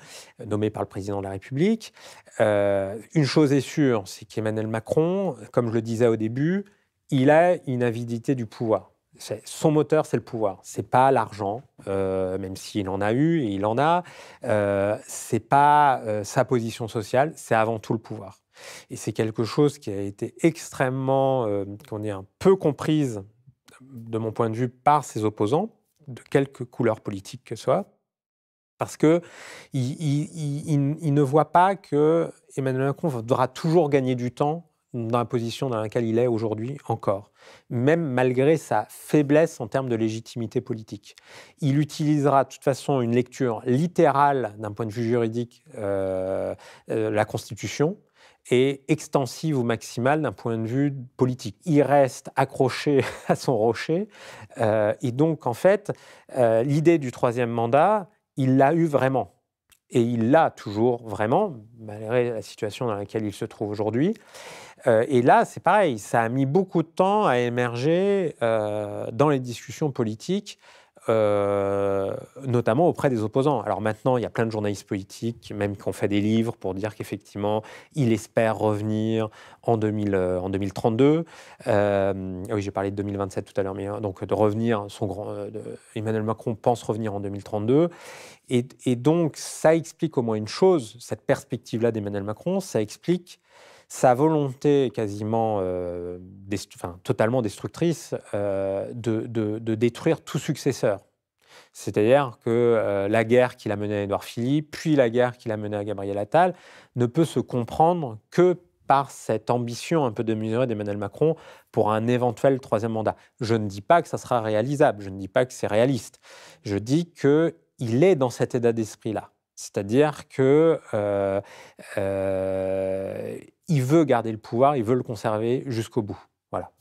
nommé par le président de la République. Une chose est sûre, c'est qu'Emmanuel Macron, comme je le disais au début, il a une avidité du pouvoir. Son moteur, c'est le pouvoir. C'est pas l'argent, même s'il en a eu et il en a. C'est pas sa position sociale, c'est avant tout le pouvoir. Et c'est quelque chose qui a été extrêmement, peu comprise de mon point de vue, par ses opposants, de quelque couleur politique que ce soit, parce qu'il ne voit pas que Emmanuel Macron devra toujours gagner du temps dans la position dans laquelle il est aujourd'hui encore, même malgré sa faiblesse en termes de légitimité politique. Il utilisera de toute façon une lecture littérale d'un point de vue juridique, la Constitution, et extensive ou maximale d'un point de vue politique. Il reste accroché à son rocher, et donc en fait, l'idée du troisième mandat, il l'a eu vraiment. Et il l'a toujours vraiment, malgré la situation dans laquelle il se trouve aujourd'hui. Et là, c'est pareil, ça a mis beaucoup de temps à émerger dans les discussions politiques, notamment auprès des opposants. Alors maintenant, il y a plein de journalistes politiques, même qui ont fait des livres pour dire qu'effectivement, il espère revenir en 2032. Oui, j'ai parlé de 2027 tout à l'heure, mais donc de revenir, Emmanuel Macron pense revenir en 2032. Et donc, ça explique au moins une chose, cette perspective-là d'Emmanuel Macron, ça explique sa volonté quasiment totalement destructrice de détruire tout successeur. C'est-à-dire que la guerre qu'il a menée à Édouard Philippe, puis la guerre qu'il a menée à Gabriel Attal, ne peut se comprendre que par cette ambition un peu démesurée d'Emmanuel Macron pour un éventuel troisième mandat. Je ne dis pas que ça sera réalisable, je ne dis pas que c'est réaliste. Je dis qu'il est dans cet état d'esprit-là. C'est-à-dire que il veut garder le pouvoir, il veut le conserver jusqu'au bout. Voilà.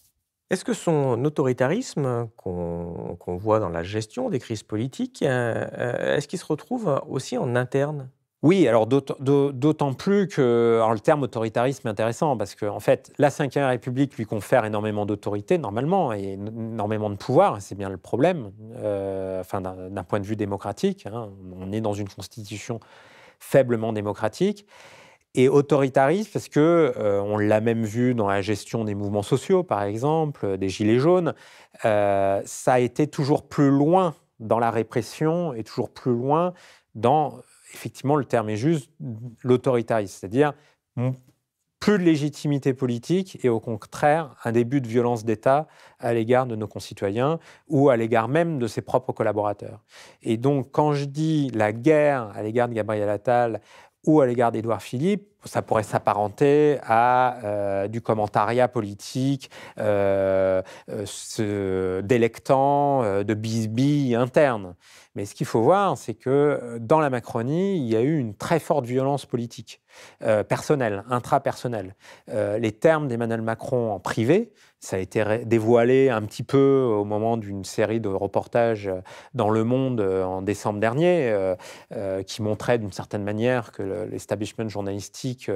Est-ce que son autoritarisme qu'on voit dans la gestion des crises politiques, est-ce qu'il se retrouve aussi en interne ? Oui, alors d'autant plus que alors le terme autoritarisme est intéressant parce qu'en fait, la Ve République lui confère énormément d'autorité, normalement, et énormément de pouvoir, c'est bien le problème, d'un point de vue démocratique. Hein, on est dans une constitution faiblement démocratique. Et autoritariste parce que on l'a même vu dans la gestion des mouvements sociaux, par exemple, des Gilets jaunes, ça a été toujours plus loin dans la répression et toujours plus loin dans, effectivement, le terme est juste, l'autoritarisme, c'est-à-dire plus de légitimité politique et au contraire un début de violence d'État à l'égard de nos concitoyens ou à l'égard même de ses propres collaborateurs. Et donc, quand je dis la guerre à l'égard de Gabriel Attal ou à l'égard d'Édouard Philippe, ça pourrait s'apparenter à du commentariat politique, délectant de bisbilles internes. Mais ce qu'il faut voir, c'est que dans la Macronie, il y a eu une très forte violence politique, personnelle, intrapersonnelle. Les termes d'Emmanuel Macron en privé, ça a été dévoilé un petit peu au moment d'une série de reportages dans Le Monde en décembre dernier, qui montraient d'une certaine manière que l'establishment journalistique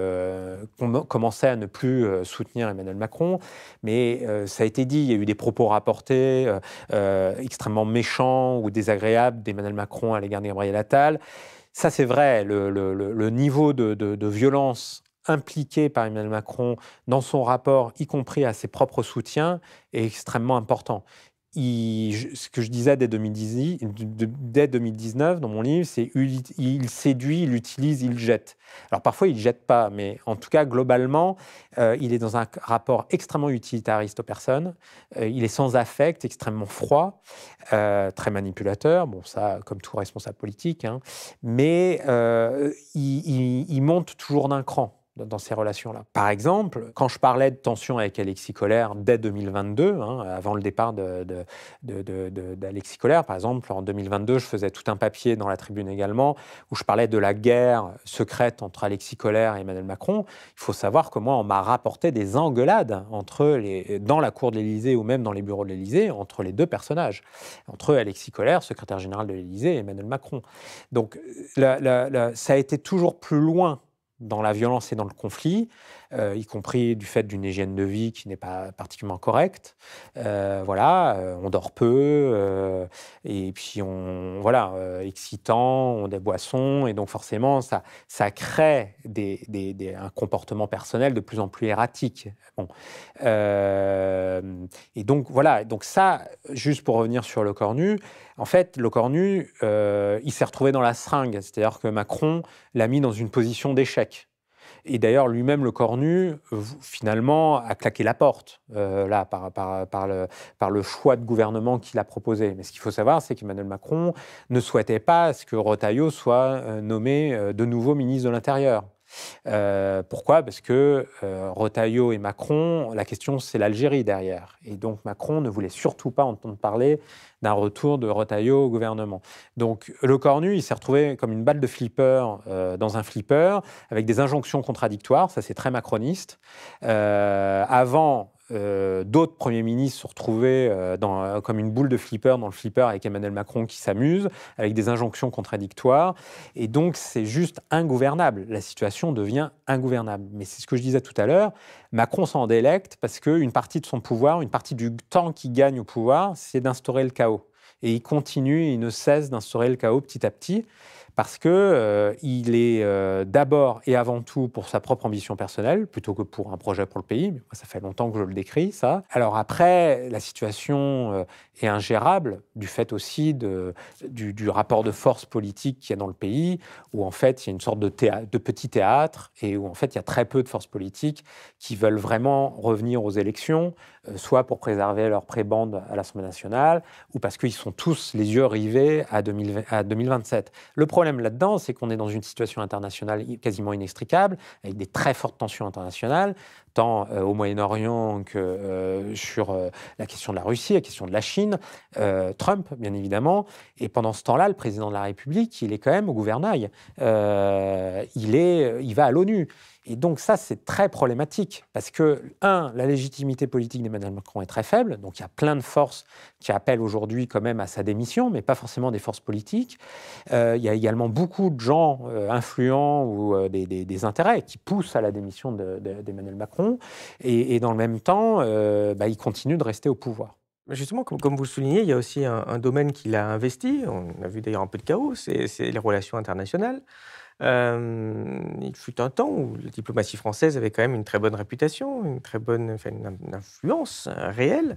commençait à ne plus soutenir Emmanuel Macron. Mais ça a été dit, il y a eu des propos rapportés extrêmement méchants ou désagréables d'Emmanuel Macron à l'égard de Gabriel Attal. Ça, c'est vrai, le niveau de violence impliqué par Emmanuel Macron dans son rapport, y compris à ses propres soutiens, est extrêmement important. Ce que je disais dès 2019 dans mon livre, c'est il séduit, il utilise, il jette. Alors parfois, il ne jette pas, mais en tout cas, globalement, il est dans un rapport extrêmement utilitariste aux personnes. Il est sans affect, extrêmement froid, très manipulateur. Bon, ça, comme tout responsable politique, hein. Mais il monte toujours d'un cran dans ces relations-là. Par exemple, quand je parlais de tension avec Alexis Kohler dès 2022, hein, avant le départ d'Alexis Kohler, par exemple, en 2022, je faisais tout un papier dans la Tribune également, où je parlais de la guerre secrète entre Alexis Kohler et Emmanuel Macron. Il faut savoir que moi, on m'a rapporté des engueulades dans la cour de l'Élysée ou même dans les bureaux de l'Élysée, entre les deux personnages, entre Alexis Kohler, secrétaire général de l'Élysée, et Emmanuel Macron. Donc, ça a été toujours plus loin dans la violence et dans le conflit, y compris du fait d'une hygiène de vie qui n'est pas particulièrement correcte. On dort peu, et puis excitant, on a des boissons, et donc forcément, ça crée un comportement personnel de plus en plus erratique. Bon. Et donc, voilà. Donc ça, juste pour revenir sur Le Cornu, en fait, Le Cornu, il s'est retrouvé dans la seringue, c'est-à-dire que Macron l'a mis dans une position d'échec. Et d'ailleurs, lui-même, le Cornu, finalement, a claqué la porte là, par le choix de gouvernement qu'il a proposé. Mais ce qu'il faut savoir, c'est qu'Emmanuel Macron ne souhaitait pas que Retailleau soit nommé de nouveau ministre de l'Intérieur. Pourquoi? Parce que Retailleau et Macron, la question c'est l'Algérie derrière. Et donc Macron ne voulait surtout pas entendre parler d'un retour de Retailleau au gouvernement. Donc le Cornu, il s'est retrouvé comme une balle de flipper dans un flipper, avec des injonctions contradictoires, ça c'est très macroniste. Avant, d'autres premiers ministres se retrouvaient comme une boule de flipper dans le flipper avec Emmanuel Macron qui s'amuse, avec des injonctions contradictoires. Et donc, c'est juste ingouvernable. La situation devient ingouvernable. Mais c'est ce que je disais tout à l'heure, Macron s'en délecte parce qu'une partie de son pouvoir, une partie du temps qu'il gagne au pouvoir, c'est d'instaurer le chaos. Et il continue, il ne cesse d'instaurer le chaos petit à petit, parce qu'il est d'abord et avant tout pour sa propre ambition personnelle, plutôt que pour un projet pour le pays. Mais moi, ça fait longtemps que je le décris, ça. Alors après, la situation est ingérable, du fait aussi du rapport de force politique qu'il y a dans le pays, où en fait, il y a une sorte de petit théâtre, et où en fait, il y a très peu de forces politiques qui veulent vraiment revenir aux élections, soit pour préserver leur prébande à l'Assemblée nationale, ou parce qu'ils sont tous les yeux rivés à 2027. Le problème là-dedans, c'est qu'on est dans une situation internationale quasiment inextricable, avec des très fortes tensions internationales, tant au Moyen-Orient que sur la question de la Russie, la question de la Chine, Trump, bien évidemment. Et pendant ce temps-là, le président de la République, il est quand même au gouvernail. Il va à l'ONU. Et donc ça, c'est très problématique, parce que, la légitimité politique d'Emmanuel Macron est très faible, donc il y a plein de forces qui appellent aujourd'hui quand même à sa démission, mais pas forcément des forces politiques. Il y a également beaucoup de gens influents ou des intérêts qui poussent à la démission d'Emmanuel Macron, et dans le même temps, il continue de rester au pouvoir. Justement, comme vous le soulignez, il y a aussi un domaine qu'il a investi, on a vu d'ailleurs un peu de chaos, c'est les relations internationales. Il fut un temps où la diplomatie française avait quand même une très bonne réputation, une influence réelle.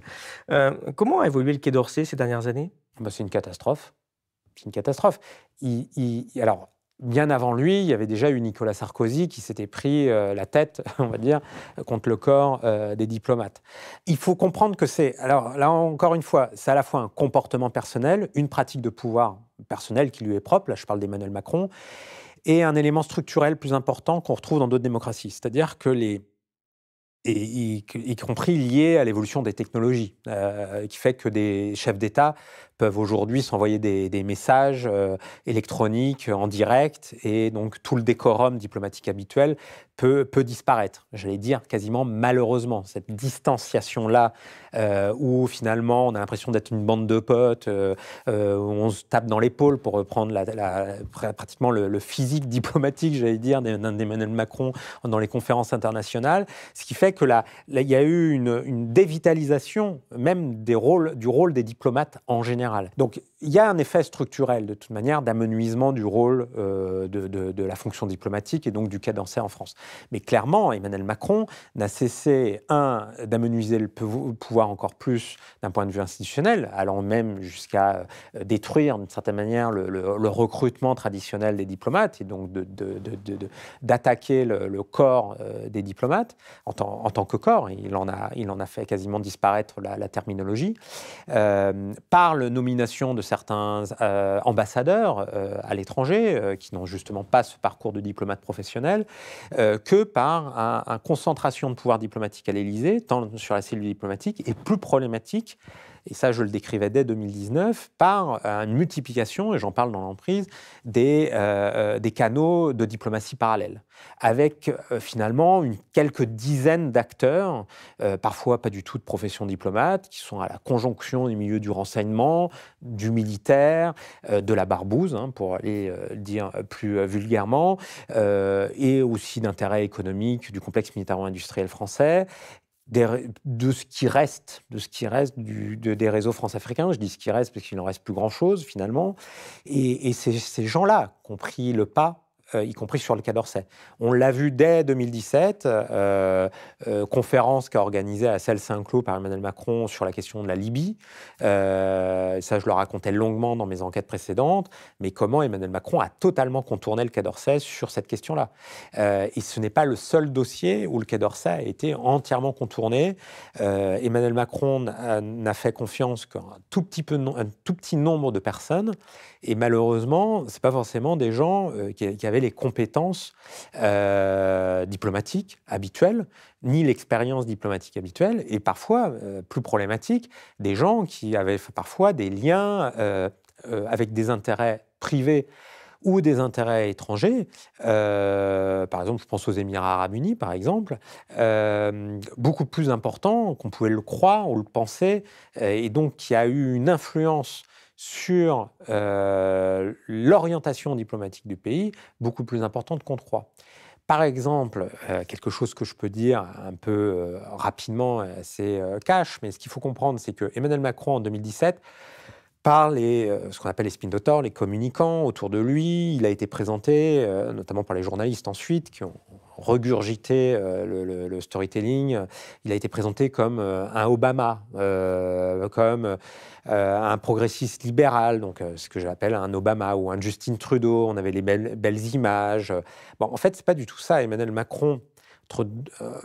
Comment a évolué le Quai d'Orsay ces dernières années? C'est une catastrophe. C'est une catastrophe. Alors, bien avant lui, il y avait déjà eu Nicolas Sarkozy qui s'était pris la tête, on va dire, contre le corps des diplomates. Il faut comprendre que alors là encore une fois, c'est à la fois un comportement personnel, une pratique de pouvoir personnelle qui lui est propre, là je parle d'Emmanuel Macron, et un élément structurel plus important qu'on retrouve dans d'autres démocraties, c'est-à-dire que y compris lié à l'évolution des technologies, qui fait que des chefs d'État peuvent aujourd'hui s'envoyer des messages électroniques en direct, et donc tout le décorum diplomatique habituel peut disparaître. J'allais dire quasiment malheureusement. Cette distanciation-là, où finalement on a l'impression d'être une bande de potes, où on se tape dans l'épaule, pour reprendre pratiquement le physique diplomatique, j'allais dire, d'Emmanuel Macron dans les conférences internationales, ce qui fait que là, il y a eu une dévitalisation même du rôle des diplomates en général. Donc, il y a un effet structurel, de toute manière, d'amenuisement du rôle de la fonction diplomatique et donc du Quai d'Orsay en France. Mais clairement, Emmanuel Macron n'a cessé, d'amenuiser le pouvoir encore plus d'un point de vue institutionnel, allant même jusqu'à détruire, d'une certaine manière, le recrutement traditionnel des diplomates, et donc d'attaquer le corps des diplomates en tant que corps. Il en a fait quasiment disparaître la terminologie, par la nomination de certains ambassadeurs à l'étranger, qui n'ont justement pas ce parcours de diplomate professionnel, que par une concentration de pouvoir diplomatique à l'Élysée, tant sur la cellule diplomatique, et plus problématique, et ça je le décrivais dès 2019, par une multiplication, et j'en parle dans l'emprise, des canaux de diplomatie parallèle, avec finalement quelques dizaines d'acteurs, parfois pas du tout de profession diplomate, qui sont à la conjonction du milieu du renseignement, du militaire, de la barbouze, pour aller dire plus vulgairement, et aussi d'intérêts économiques du complexe militaro-industriel français, de ce qui reste des réseaux france-africains. Je dis ce qui reste parce qu'il n'en reste plus grand-chose finalement. Et ces gens-là qui ont pris le pas y compris sur le Quai d'Orsay. On l'a vu dès 2017, conférence qu'a organisée à Celles-Saint-Cloud par Emmanuel Macron sur la question de la Libye. Ça, je le racontais longuement dans mes enquêtes précédentes, mais comment Emmanuel Macron a totalement contourné le Quai d'Orsay sur cette question-là. Et ce n'est pas le seul dossier où le Quai d'Orsay a été entièrement contourné. Emmanuel Macron n'a fait confiance qu'à un tout petit nombre de personnes, et malheureusement, ce n'est pas forcément des gens qui avaient les compétences diplomatiques habituelles, ni l'expérience diplomatique habituelle, et parfois, plus problématique, des gens qui avaient parfois des liens avec des intérêts privés ou des intérêts étrangers. Par exemple, je pense aux Émirats arabes unis, par exemple, beaucoup plus importants qu'on pouvait le croire ou le penser, et donc qui a eu une influence sur l'orientation diplomatique du pays beaucoup plus importante qu'on ne croit. Par exemple, quelque chose que je peux dire un peu rapidement, assez cash, mais ce qu'il faut comprendre, c'est que Emmanuel Macron, en 2017, par ce qu'on appelle les spin doctors, les communicants autour de lui. Il a été présenté, notamment par les journalistes ensuite, qui ont regurgité le storytelling. Il a été présenté comme un Obama, comme un progressiste libéral, donc ce que j'appelle un Obama ou un Justin Trudeau. On avait les belles images. Bon, en fait, c'est pas du tout ça. Emmanuel Macron,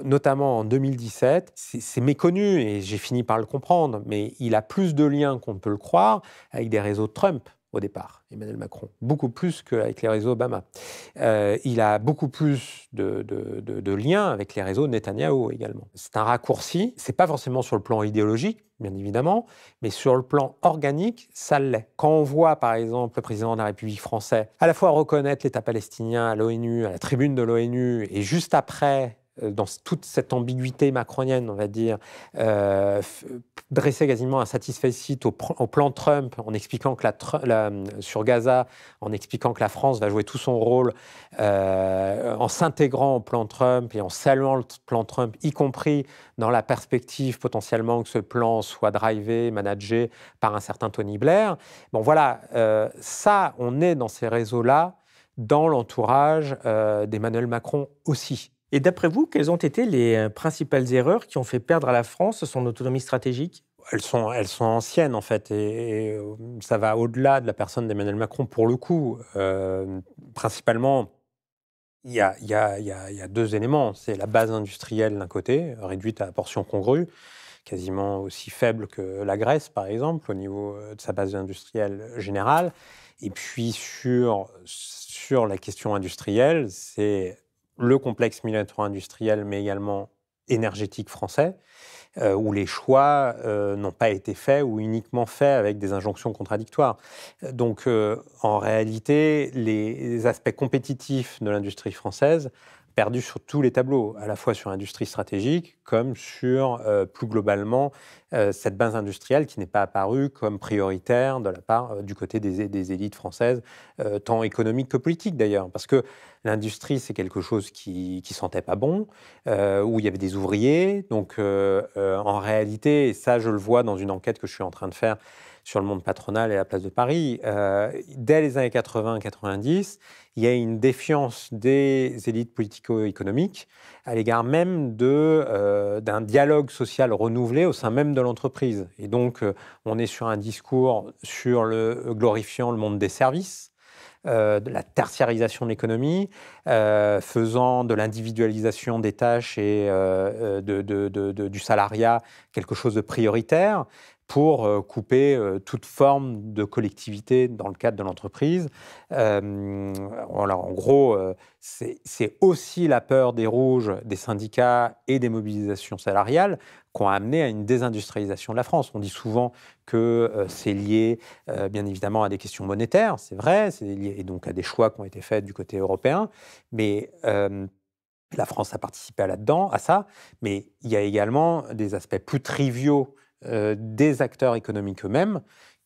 notamment en 2017, c'est méconnu et j'ai fini par le comprendre, mais il a plus de liens qu'on ne peut le croire avec des réseaux Trump au départ, Emmanuel Macron, beaucoup plus qu'avec les réseaux Obama. Il a beaucoup plus de liens avec les réseaux Netanyahou également. C'est un raccourci, c'est pas forcément sur le plan idéologique, bien évidemment, mais sur le plan organique, ça l'est. Quand on voit, par exemple, le président de la République française à la fois reconnaître l'État palestinien à l'ONU, à la tribune de l'ONU, et juste après, dans toute cette ambiguïté macronienne, on va dire, dresser quasiment un satisfecit au plan Trump en expliquant que sur Gaza, en expliquant que la France va jouer tout son rôle, en s'intégrant au plan Trump et en saluant le plan Trump, y compris dans la perspective potentiellement que ce plan soit drivé, managé par un certain Tony Blair. Bon voilà, ça, on est dans ces réseaux-là, dans l'entourage d'Emmanuel Macron aussi. Et d'après vous, quelles ont été les principales erreurs qui ont fait perdre à la France son autonomie stratégique ? Elles sont anciennes, en fait, et ça va au-delà de la personne d'Emmanuel Macron, pour le coup. Principalement, il y a deux éléments. C'est la base industrielle d'un côté, réduite à portion congrue, quasiment aussi faible que la Grèce, par exemple, au niveau de sa base industrielle générale. Et puis, sur la question industrielle, c'est le complexe militaro-industriel, mais également énergétique français, où les choix n'ont pas été faits ou uniquement faits avec des injonctions contradictoires. Donc, en réalité, les aspects compétitifs de l'industrie française perdus sur tous les tableaux, à la fois sur l'industrie stratégique comme sur, plus globalement, cette base industrielle qui n'est pas apparue comme prioritaire de la part du côté des élites françaises, tant économiques que politiques d'ailleurs. Parce que l'industrie, c'est quelque chose qui sentait pas bon, où il y avait des ouvriers. Donc, en réalité, et ça je le vois dans une enquête que je suis en train de faire sur le monde patronal et la place de Paris, dès les années 80-90, il y a une défiance des élites politico-économiques à l'égard même d'un dialogue social renouvelé au sein même de l'entreprise. Et donc, on est sur un discours glorifiant le monde des services, de la tertiarisation de l'économie, faisant de l'individualisation des tâches et du salariat quelque chose de prioritaire, pour couper toute forme de collectivité dans le cadre de l'entreprise. Voilà, en gros, c'est aussi la peur des rouges, des syndicats et des mobilisations salariales qui ont amené à une désindustrialisation de la France. On dit souvent que c'est lié, bien évidemment, à des questions monétaires, c'est vrai, c'est lié et donc à des choix qui ont été faits du côté européen, mais la France a participé à ça, mais il y a également des aspects plus triviaux des acteurs économiques eux-mêmes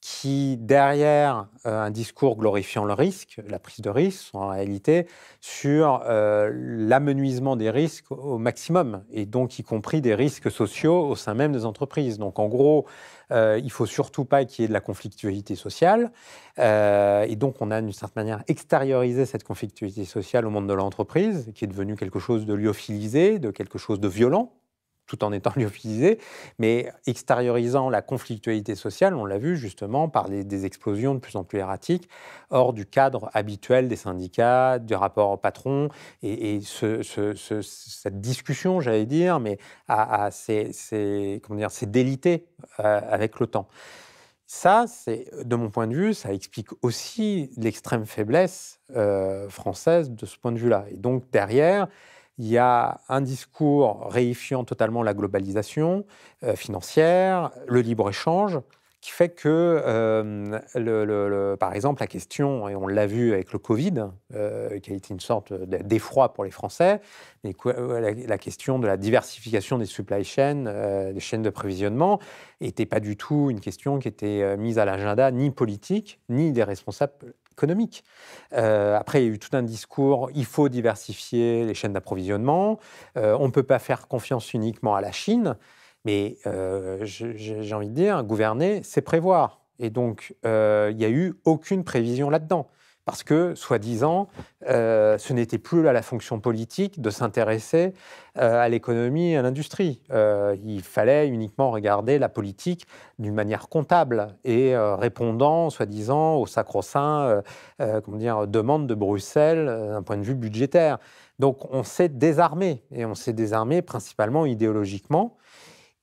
qui, derrière un discours glorifiant le risque, la prise de risque, sont en réalité sur l'amenuisement des risques au maximum, et donc y compris des risques sociaux au sein même des entreprises. Donc en gros, il ne faut surtout pas qu'il y ait de la conflictualité sociale, et donc on a d'une certaine manière extériorisé cette conflictualité sociale au monde de l'entreprise, qui est devenu quelque chose de lyophilisé, de quelque chose de violent, tout en étant lyophilisé, mais extériorisant la conflictualité sociale, on l'a vu justement par des explosions de plus en plus erratiques, hors du cadre habituel des syndicats, du rapport au patron, et cette discussion, j'allais dire, mais s'est délitée avec le temps. Ça, de mon point de vue, ça explique aussi l'extrême faiblesse française de ce point de vue-là. Et donc derrière, il y a un discours réifiant totalement la globalisation financière, le libre-échange, qui fait que, par exemple, la question, et on l'a vu avec le Covid, qui a été une sorte d'effroi pour les Français, mais la question de la diversification des supply chains, des chaînes de prévisionnement, n'était pas du tout une question qui était mise à l'agenda ni politique, ni des responsables économique. Après, il y a eu tout un discours, il faut diversifier les chaînes d'approvisionnement, on ne peut pas faire confiance uniquement à la Chine, mais j'ai envie de dire, gouverner, c'est prévoir. Et donc, il n'y a eu aucune prévision là-dedans. Parce que, soi-disant, ce n'était plus à la fonction politique de s'intéresser à l'économie et à l'industrie. Il fallait uniquement regarder la politique d'une manière comptable et répondant, soi-disant, aux sacro-saints demandes de Bruxelles d'un point de vue budgétaire. Donc, on s'est désarmé, et on s'est désarmé principalement idéologiquement.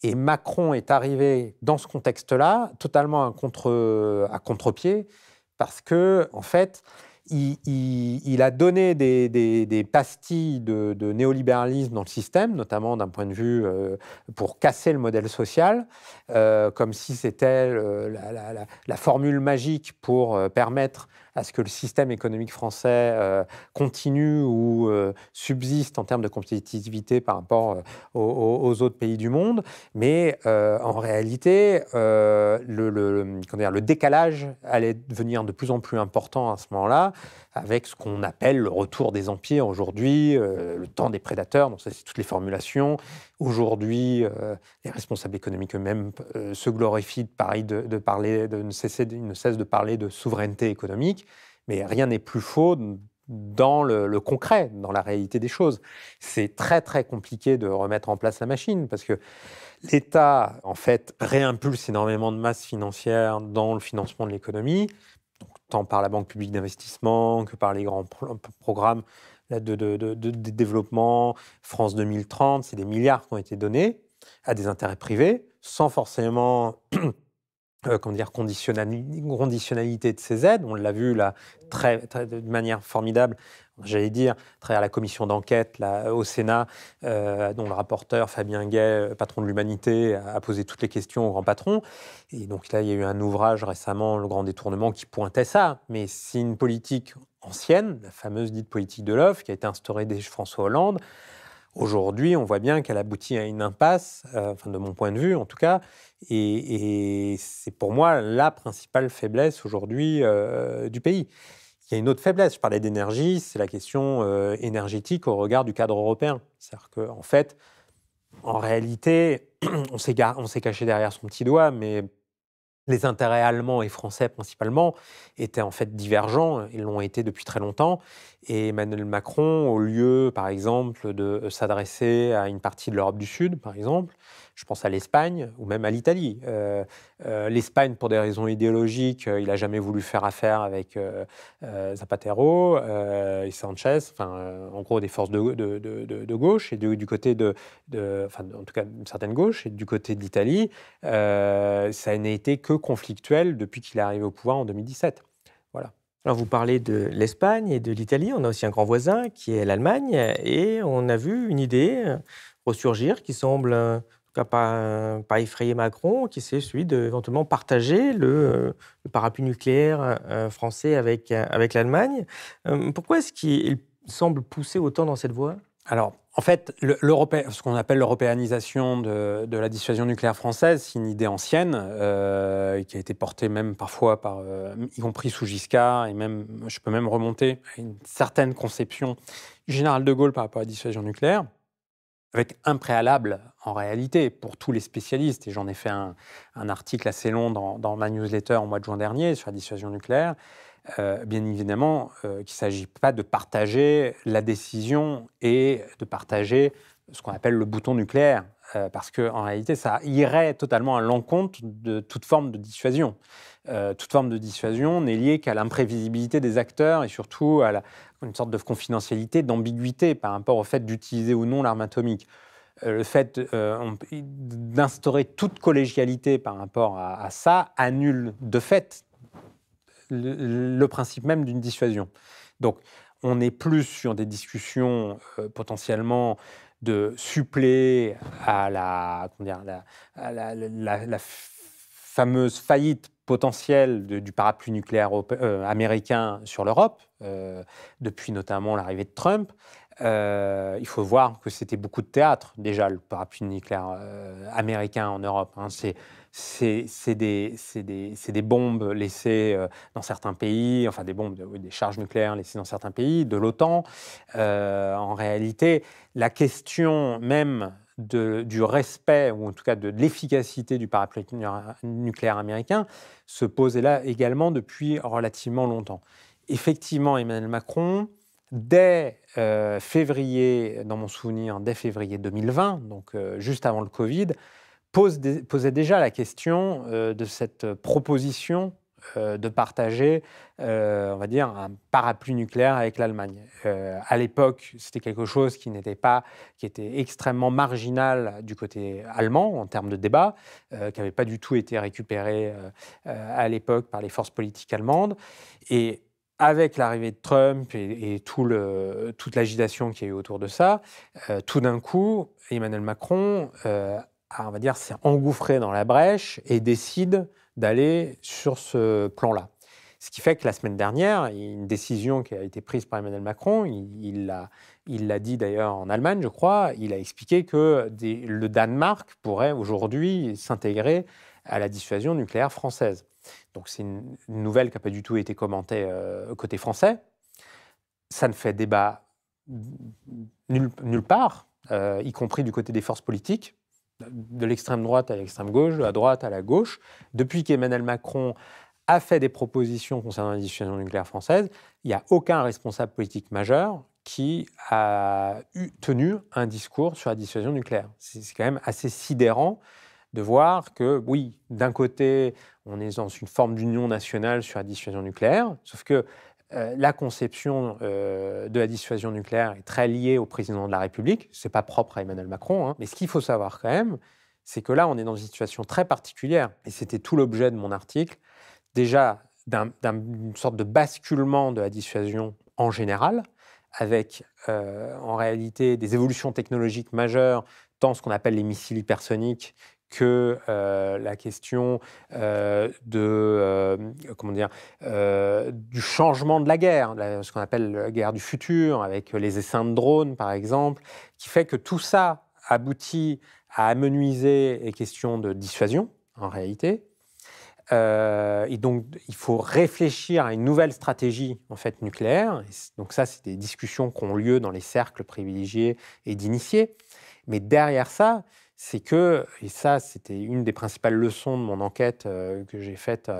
Et Macron est arrivé dans ce contexte-là, totalement à contre-pied, parce que, en fait, il a donné des pastilles de néolibéralisme dans le système, notamment d'un point de vue pour casser le modèle social, comme si c'était la formule magique pour permettre à ce que le système économique français continue ou subsiste en termes de compétitivité par rapport aux autres pays du monde. Mais en réalité, le décalage allait devenir de plus en plus important à ce moment-là, avec ce qu'on appelle le retour des empires aujourd'hui, le temps des prédateurs, donc ça c'est toutes les formulations. Aujourd'hui, les responsables économiques eux-mêmes se glorifient de ne cessent de parler de souveraineté économique, mais rien n'est plus faux dans le concret, dans la réalité des choses. C'est très très compliqué de remettre en place la machine, parce que l'État, en fait, réimpulse énormément de masse financière dans le financement de l'économie, tant par la Banque publique d'investissement que par les grands programmes de développement. France 2030, c'est des milliards qui ont été donnés à des intérêts privés, sans forcément conditionnalité de ces aides. On l'a vu là, de manière formidable, j'allais dire, à travers la commission d'enquête au Sénat, dont le rapporteur Fabien Gay, patron de l'Humanité, a posé toutes les questions au grand patron. Et donc là, il y a eu un ouvrage récemment, Le Grand Détournement, qui pointait ça. Mais c'est une politique ancienne, la fameuse dite politique de l'offre, qui a été instaurée dès François Hollande. Aujourd'hui, on voit bien qu'elle aboutit à une impasse, de mon point de vue en tout cas, et c'est pour moi la principale faiblesse aujourd'hui du pays. Il y a une autre faiblesse, je parlais d'énergie, c'est la question énergétique au regard du cadre européen. C'est-à-dire qu'en fait, en réalité, on s'est caché derrière son petit doigt, mais les intérêts allemands et français principalement étaient en fait divergents, ils l'ont été depuis très longtemps, et Emmanuel Macron, au lieu par exemple de s'adresser à une partie de l'Europe du Sud, par exemple, je pense à l'Espagne ou même à l'Italie. L'Espagne, pour des raisons idéologiques, il n'a jamais voulu faire affaire avec Zapatero et Sanchez, en gros des forces de gauche, et du côté en tout cas une certaine gauche, et du côté de l'Italie, ça n'a été que conflictuel depuis qu'il est arrivé au pouvoir en 2017. Voilà. Alors vous parlez de l'Espagne et de l'Italie, on a aussi un grand voisin qui est l'Allemagne, et on a vu une idée ressurgir qui semble, en tout cas pas effrayer Macron, qui c'est celui d'éventuellement partager le parapluie nucléaire français avec l'Allemagne. Pourquoi est-ce qu'il semble pousser autant dans cette voie ? Alors, En fait, ce qu'on appelle l'européanisation de la dissuasion nucléaire française, c'est une idée ancienne qui a été portée même parfois par, y compris sous Giscard, et même, je peux même remonter à une certaine conception du général de Gaulle par rapport à la dissuasion nucléaire, avec un préalable en réalité pour tous les spécialistes. Et j'en ai fait un article assez long dans ma newsletter au mois de juin dernier sur la dissuasion nucléaire. Bien évidemment qu'il ne s'agit pas de partager la décision et de partager ce qu'on appelle le bouton nucléaire, parce qu'en réalité, ça irait totalement à l'encontre de toute forme de dissuasion. Toute forme de dissuasion n'est liée qu'à l'imprévisibilité des acteurs et surtout à une sorte de confidentialité, d'ambiguïté par rapport au fait d'utiliser ou non l'arme atomique. Le fait d'instaurer toute collégialité par rapport à ça annule de fait le principe même d'une dissuasion. Donc, on n'est plus sur des discussions potentiellement de suppléer à la fameuse faillite potentielle du parapluie nucléaire américain sur l'Europe, depuis notamment l'arrivée de Trump. Il faut voir que c'était beaucoup de théâtre, déjà, le parapluie nucléaire américain en Europe. Hein. C'est des bombes laissées dans certains pays, enfin des bombes, des charges nucléaires laissées dans certains pays, de l'OTAN. En réalité, la question même du respect, ou en tout cas de l'efficacité du parapluie nucléaire américain, se posait là également depuis relativement longtemps. Effectivement, Emmanuel Macron, dès février, dans mon souvenir, dès février 2020, donc juste avant le Covid, posait déjà la question de cette proposition de partager, on va dire, un parapluie nucléaire avec l'Allemagne. À l'époque, c'était quelque chose qui était extrêmement marginal du côté allemand en termes de débat, qui n'avait pas du tout été récupéré à l'époque par les forces politiques allemandes. Et avec l'arrivée de Trump et toute l'agitation qu'il y a eu autour de ça, tout d'un coup, Emmanuel Macron on va dire, s'est engouffré dans la brèche et décide d'aller sur ce plan-là. Ce qui fait que la semaine dernière, une décision qui a été prise par Emmanuel Macron, il l'a dit d'ailleurs en Allemagne, je crois, il a expliqué que le Danemark pourrait aujourd'hui s'intégrer à la dissuasion nucléaire française. Donc c'est une nouvelle qui n'a pas du tout été commentée côté français. Ça ne fait débat nulle part, y compris du côté des forces politiques, de l'extrême droite à l'extrême gauche, de la droite à la gauche. Depuis qu'Emmanuel Macron a fait des propositions concernant la dissuasion nucléaire française, il n'y a aucun responsable politique majeur qui a tenu un discours sur la dissuasion nucléaire. C'est quand même assez sidérant de voir que, oui, d'un côté, on est dans une forme d'union nationale sur la dissuasion nucléaire, sauf que la conception de la dissuasion nucléaire est très liée au président de la République. Ce n'est pas propre à Emmanuel Macron. Hein. Mais ce qu'il faut savoir quand même, c'est que là, on est dans une situation très particulière. Et c'était tout l'objet de mon article. Déjà, d'une sorte de basculement de la dissuasion en général, avec en réalité des évolutions technologiques majeures, tant ce qu'on appelle les missiles hypersoniques que la question du changement de la guerre, ce qu'on appelle la guerre du futur, avec les essaims de drones, par exemple, qui fait que tout ça aboutit à amenuiser les questions de dissuasion, en réalité. Et donc, il faut réfléchir à une nouvelle stratégie en fait, nucléaire. Et donc ça, c'est des discussions qui ont lieu dans les cercles privilégiés et d'initiés. Mais derrière ça, c'est que, et ça c'était une des principales leçons de mon enquête que j'ai faite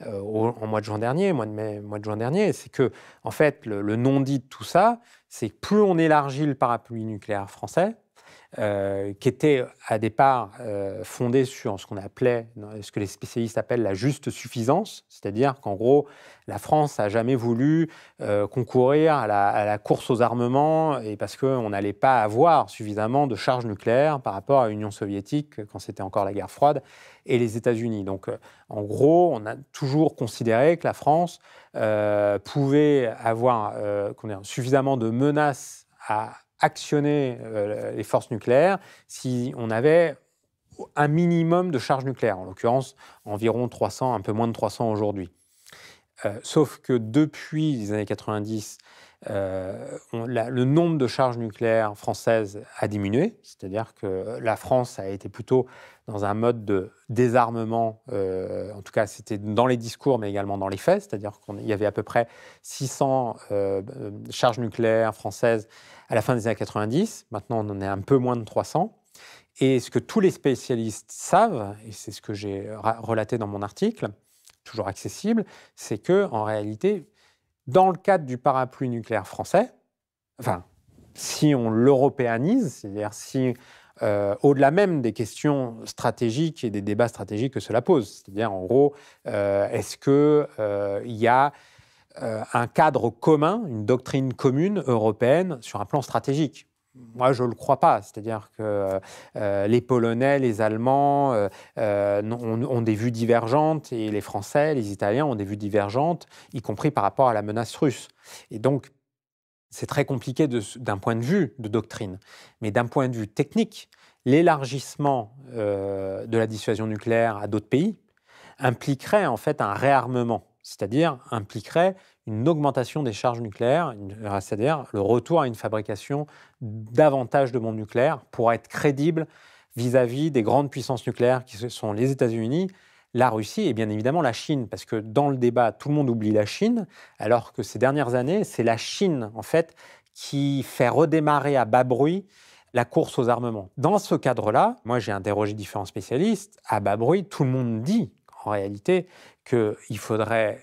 en mois de juin dernier, mois de juin dernier, c'est que en fait le non-dit de tout ça, c'est que plus on élargit le parapluie nucléaire français, qui était à départ fondé sur ce qu'on appelait, ce que les spécialistes appellent la juste suffisance, c'est-à-dire qu'en gros, la France n'a jamais voulu concourir à la course aux armements et parce qu'on n'allait pas avoir suffisamment de charges nucléaires par rapport à l'Union soviétique quand c'était encore la guerre froide et les États-Unis. Donc, en gros, on a toujours considéré que la France pouvait avoir suffisamment de menaces à actionner les forces nucléaires si on avait un minimum de charges nucléaires, en l'occurrence environ 300, un peu moins de 300 aujourd'hui. Sauf que depuis les années 90, le nombre de charges nucléaires françaises a diminué, c'est-à-dire que la France a été plutôt dans un mode de désarmement, en tout cas c'était dans les discours mais également dans les faits, c'est-à-dire qu'il y avait à peu près 600 charges nucléaires françaises à la fin des années 90, maintenant on en est un peu moins de 300. Et ce que tous les spécialistes savent, et c'est ce que j'ai relaté dans mon article, toujours accessible, c'est qu'en réalité, dans le cadre du parapluie nucléaire français, enfin, si on l'européanise, c'est-à-dire si, au-delà même des questions stratégiques et des débats stratégiques que cela pose, c'est-à-dire en gros, est-ce qu'il y a un cadre commun, une doctrine commune européenne sur un plan stratégique? Moi, je ne le crois pas. C'est-à-dire que les Polonais, les Allemands ont des vues divergentes et les Français, les Italiens ont des vues divergentes, y compris par rapport à la menace russe. Et donc, c'est très compliqué d'un point de vue de doctrine. Mais d'un point de vue technique, l'élargissement de la dissuasion nucléaire à d'autres pays impliquerait en fait un réarmement, c'est-à-dire impliquerait une augmentation des charges nucléaires, c'est-à-dire le retour à une fabrication davantage de bombes nucléaires pour être crédible vis-à-vis des grandes puissances nucléaires qui sont les États-Unis, la Russie et bien évidemment la Chine, parce que dans le débat, tout le monde oublie la Chine, alors que ces dernières années, c'est la Chine en fait qui fait redémarrer à bas bruit la course aux armements. Dans ce cadre-là, moi j'ai interrogé différents spécialistes, à bas bruit, tout le monde dit en réalité qu'il faudrait,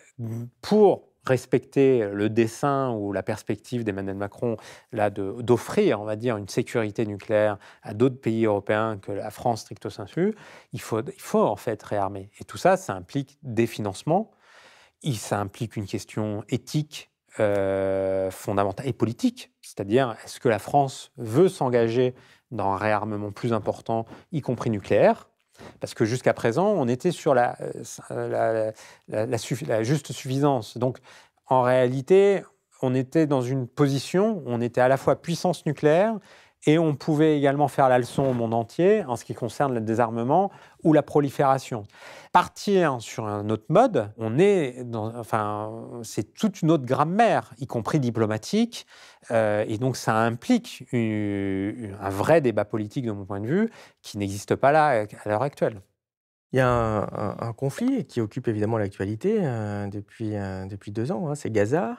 pour respecter le dessein ou la perspective d'Emmanuel Macron là, d'offrir, on va dire, une sécurité nucléaire à d'autres pays européens que la France stricto sensu, il faut en fait réarmer. Et tout ça, ça implique des financements, ça implique une question éthique fondamentale et politique, c'est-à-dire est-ce que la France veut s'engager dans un réarmement plus important, y compris nucléaire? Parce que jusqu'à présent, on était sur la juste suffisance. Donc, en réalité, on était dans une position où on était à la fois puissance nucléaire et on pouvait également faire la leçon au monde entier en ce qui concerne le désarmement ou la prolifération. Partir sur un autre mode, c'est toute une autre grammaire, y compris diplomatique, et donc ça implique un vrai débat politique, de mon point de vue, qui n'existe pas là à l'heure actuelle. Il y a un conflit qui occupe évidemment l'actualité depuis 2 ans, hein, c'est Gaza.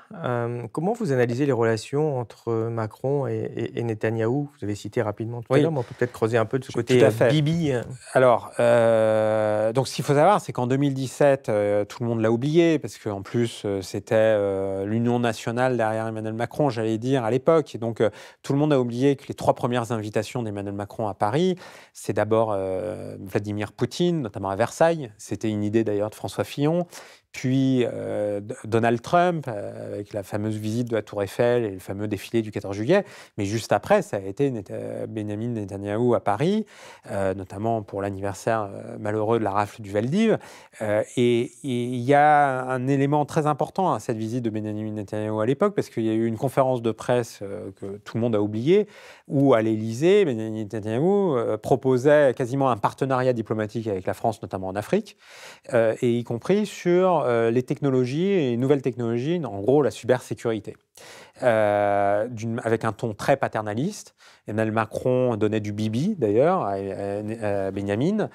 Comment vous analysez les relations entre Macron et Netanyahou? Vous avez cité rapidement tout à l'heure, mais on peut peut-être creuser un peu de ce côté Bibi. Alors, donc ce qu'il faut savoir, c'est qu'en 2017, tout le monde l'a oublié, parce qu'en plus, c'était l'Union nationale derrière Emmanuel Macron, j'allais dire, à l'époque. Et donc, tout le monde a oublié que les 3 premières invitations d'Emmanuel Macron à Paris, c'est d'abord Vladimir Poutine, notamment à Versailles. C'était une idée d'ailleurs de François Fillon. Puis Donald Trump, avec la fameuse visite de la Tour Eiffel et le fameux défilé du 14 juillet. Mais juste après, ça a été Benyamin Netanyahou à Paris, notamment pour l'anniversaire malheureux de la rafle du Vel-d'Hiv. Et il y a un élément très important à cette visite de Benyamin Netanyahou à l'époque, parce qu'il y a eu une conférence de presse que tout le monde a oubliée, où à l'Élysée, Benyamin Netanyahou proposait quasiment un partenariat diplomatique avec la France, notamment en Afrique, et y compris sur les technologies et nouvelles technologies, en gros la cybersécurité, avec un ton très paternaliste. Emmanuel Macron donnait du bibi d'ailleurs à Benjamin,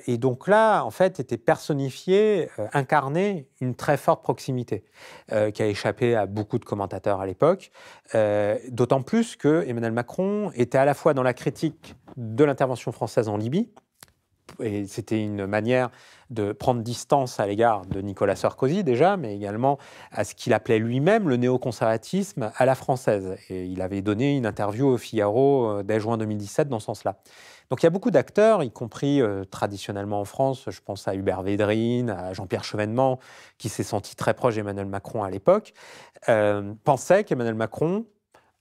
et donc là en fait était personnifié, incarné une très forte proximité qui a échappé à beaucoup de commentateurs à l'époque, d'autant plus que Emmanuel Macron était à la fois dans la critique de l'intervention française en Libye, et c'était une manière de prendre distance à l'égard de Nicolas Sarkozy déjà, mais également à ce qu'il appelait lui-même le néoconservatisme à la française. Et il avait donné une interview au Figaro dès juin 2017 dans ce sens-là. Donc il y a beaucoup d'acteurs, y compris traditionnellement en France, je pense à Hubert Védrine, à Jean-Pierre Chevènement, qui s'est senti très proche d'Emmanuel Macron à l'époque, pensaient qu'Emmanuel Macron,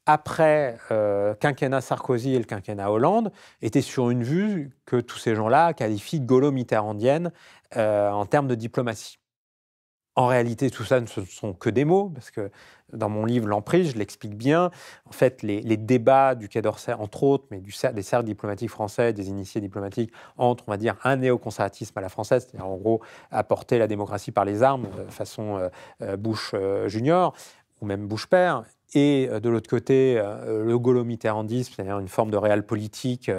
après quinquennat Sarkozy et le quinquennat Hollande, était sur une vue que tous ces gens-là qualifient de gaulo-mitterrandienne en termes de diplomatie. En réalité, tout ça ne sont que des mots, parce que dans mon livre L'Emprise, je l'explique bien. En fait, les débats du Quai d'Orsay, entre autres, mais des cercles diplomatiques français, des initiés diplomatiques, entre, on va dire, un néoconservatisme à la française, c'est-à-dire en gros apporter la démocratie par les armes, façon Bush junior, ou même Bush père, et de l'autre côté, le gaulo-mitterrandisme, c'est-à-dire une forme de réel politique.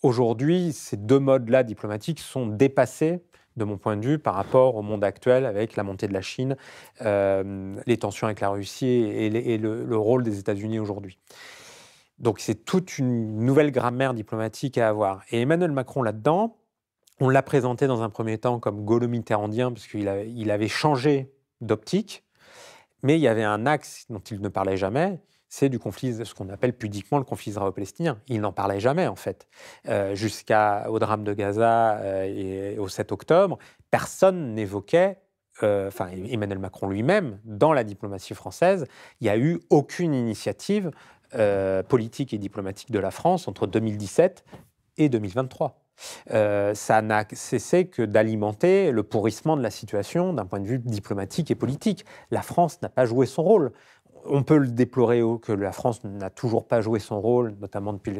Aujourd'hui, ces deux modes-là diplomatiques sont dépassés, de mon point de vue, par rapport au monde actuel, avec la montée de la Chine, les tensions avec la Russie et le rôle des États-Unis aujourd'hui. Donc c'est toute une nouvelle grammaire diplomatique à avoir. Et Emmanuel Macron, là-dedans, on l'a présenté dans un premier temps comme gaulo-mitterrandien, parce qu'il avait changé d'optique, mais il y avait un axe dont il ne parlait jamais, c'est du conflit, ce qu'on appelle pudiquement le conflit israélo-palestinien. Il n'en parlait jamais, en fait. Jusqu'au drame de Gaza et au 7 octobre, personne n'évoquait, Emmanuel Macron lui-même, dans la diplomatie française, il n'y a eu aucune initiative politique et diplomatique de la France entre 2017 et 2023. Ça n'a cessé que d'alimenter le pourrissement de la situation d'un point de vue diplomatique et politique. La France n'a pas joué son rôle. On peut le déplorer que la France n'a toujours pas joué son rôle, notamment depuis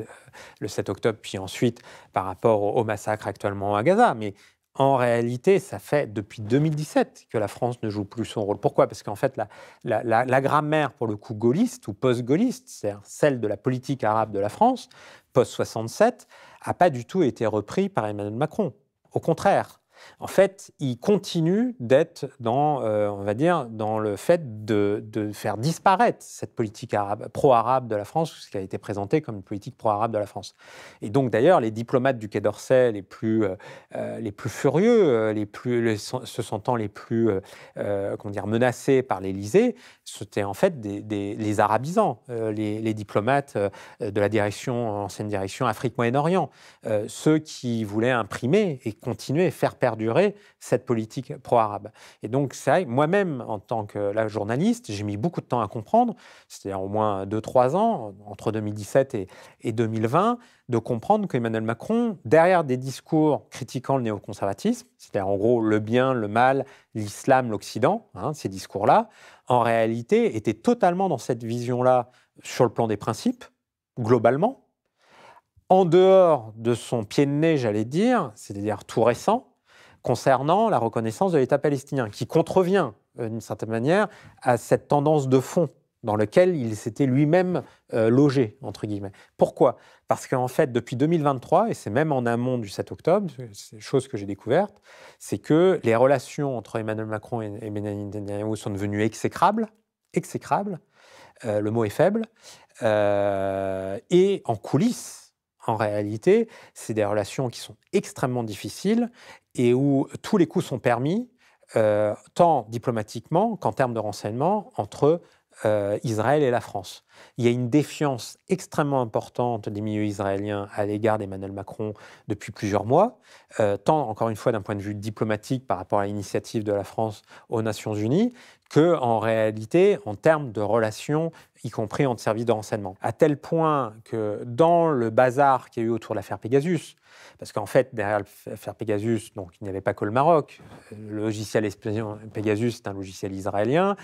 le 7 octobre, puis ensuite par rapport au massacre actuellement à Gaza. Mais en réalité, ça fait depuis 2017 que la France ne joue plus son rôle. Pourquoi ? Parce qu'en fait, la grammaire, pour le coup, gaulliste ou post-gaulliste, c'est-à-dire celle de la politique arabe de la France, post-67, n'a pas du tout été repris par Emmanuel Macron. Au contraire. En fait, il continue d'être dans le fait de faire disparaître cette politique arabe, pro-arabe de la France, ce qui a été présenté comme une politique pro-arabe de la France. Et donc, d'ailleurs, les diplomates du Quai d'Orsay les plus furieux, se sentant les plus menacés par l'Élysée, c'était en fait les arabisants, les diplomates de la ancienne direction Afrique-Moyen-Orient, ceux qui voulaient imprimer et continuer et faire perdurer cette politique pro-arabe. Et donc, c'est vrai, moi-même, en tant que journaliste, j'ai mis beaucoup de temps à comprendre, c'est-à-dire au moins 2-3 ans, entre 2017 et 2020, de comprendre qu'Emmanuel Macron, derrière des discours critiquant le néoconservatisme, c'est-à-dire en gros le bien, le mal, l'islam, l'Occident, ces discours-là, en réalité, était totalement dans cette vision-là sur le plan des principes, globalement, en dehors de son pied de nez, j'allais dire, c'est-à-dire tout récent, concernant la reconnaissance de l'État palestinien, qui contrevient, d'une certaine manière, à cette tendance de fond dans laquelle il s'était lui-même logé, entre guillemets. Pourquoi ? Parce qu'en fait, depuis 2023, et c'est même en amont du 7 octobre, c'est une chose que j'ai découverte, c'est que les relations entre Emmanuel Macron et Benjamin Netanyahu sont devenues exécrables, le mot est faible, et en coulisses, en réalité, c'est des relations qui sont extrêmement difficiles et où tous les coups sont permis, tant diplomatiquement qu'en termes de renseignement, entre Israël et la France. Il y a une défiance extrêmement importante des milieux israéliens à l'égard d'Emmanuel Macron depuis plusieurs mois, tant, encore une fois, d'un point de vue diplomatique par rapport à l'initiative de la France aux Nations Unies, qu'en réalité, en termes de relations, y compris entre services de renseignement. À tel point que dans le bazar qu'il y a eu autour de l'affaire Pegasus, parce qu'en fait, derrière l'affaire Pegasus, donc, il n'y avait pas que le Maroc. Le logiciel espion Pegasus, c'est un logiciel israélien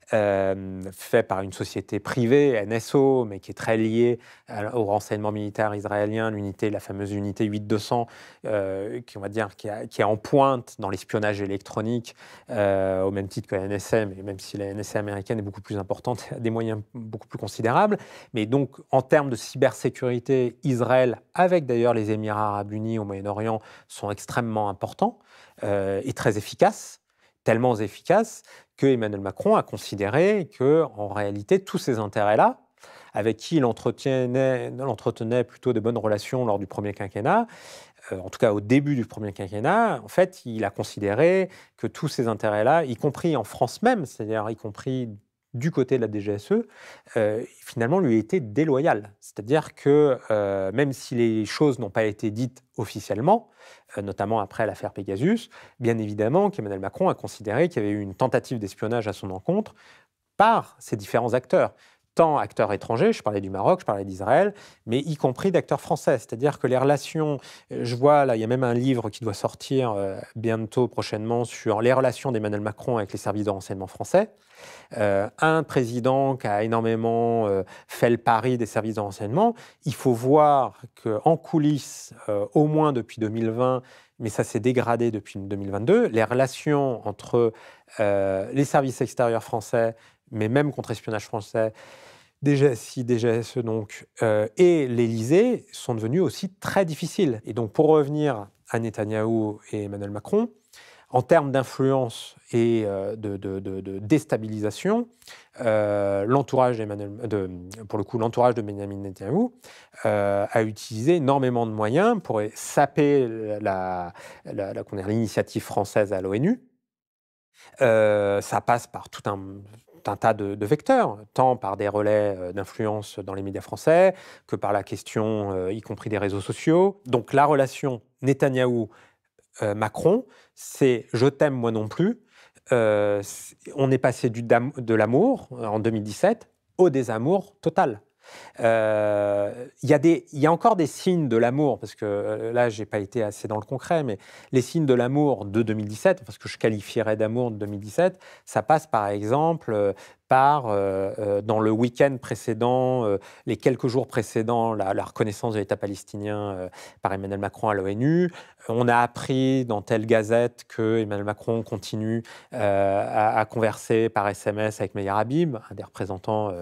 fait par une société privée, NSO, mais qui est très liée au renseignement militaire israélien, la fameuse unité 8200, qui est en pointe dans l'espionnage électronique, au même titre que la NSM, et même si la NSA américaine est beaucoup plus importante, a des moyens beaucoup plus considérables. Mais donc, en termes de cybersécurité, Israël, avec d'ailleurs les Émirats arabes unis au Moyen-Orient, sont extrêmement importants et très efficaces, tellement efficaces que Emmanuel Macron a considéré qu'en réalité, tous ces intérêts-là, avec qui il entretenait plutôt de bonnes relations lors du premier quinquennat, en tout cas au début du premier quinquennat, en fait, il a considéré que tous ces intérêts-là, y compris en France même, c'est-à-dire y compris du côté de la DGSE, finalement lui étaient déloyales. C'est-à-dire que même si les choses n'ont pas été dites officiellement, notamment après l'affaire Pegasus, bien évidemment qu'Emmanuel Macron a considéré qu'il y avait eu une tentative d'espionnage à son encontre par ces différents acteurs. Tant acteurs étrangers, je parlais du Maroc, je parlais d'Israël, mais y compris d'acteurs français. C'est-à-dire que les relations, je vois là, il y a même un livre qui doit sortir bientôt, prochainement, sur les relations d'Emmanuel Macron avec les services de renseignement français. Un président qui a énormément fait le pari des services de renseignement. Il faut voir qu'en coulisses, au moins depuis 2020, mais ça s'est dégradé depuis 2022, les relations entre les services extérieurs français, mais même contre-espionnage français, DGSI, DGSE donc, et l'Élysée sont devenus aussi très difficiles. Et donc, pour revenir à Netanyahou et Emmanuel Macron, en termes d'influence et de déstabilisation, l'entourage l'entourage de Benjamin Netanyahou a utilisé énormément de moyens pour saper l'initiative française à l'ONU. Ça passe par tout un tas de vecteurs, tant par des relais d'influence dans les médias français que par la question, y compris des réseaux sociaux. Donc la relation Netanyahou-Macron, c'est « je t'aime, moi non plus ». On est passé de l'amour en 2017 au désamour total. Il y a encore des signes de l'amour, parce que là, je n'ai pas été assez dans le concret, mais les signes de l'amour de 2017, parce que je qualifierais d'amour de 2017, ça passe par exemple dans le week-end précédent, les quelques jours précédents, la reconnaissance de l'État palestinien par Emmanuel Macron à l'ONU. On a appris dans telle gazette que Emmanuel Macron continue à converser par SMS avec Meir Habib, un des représentants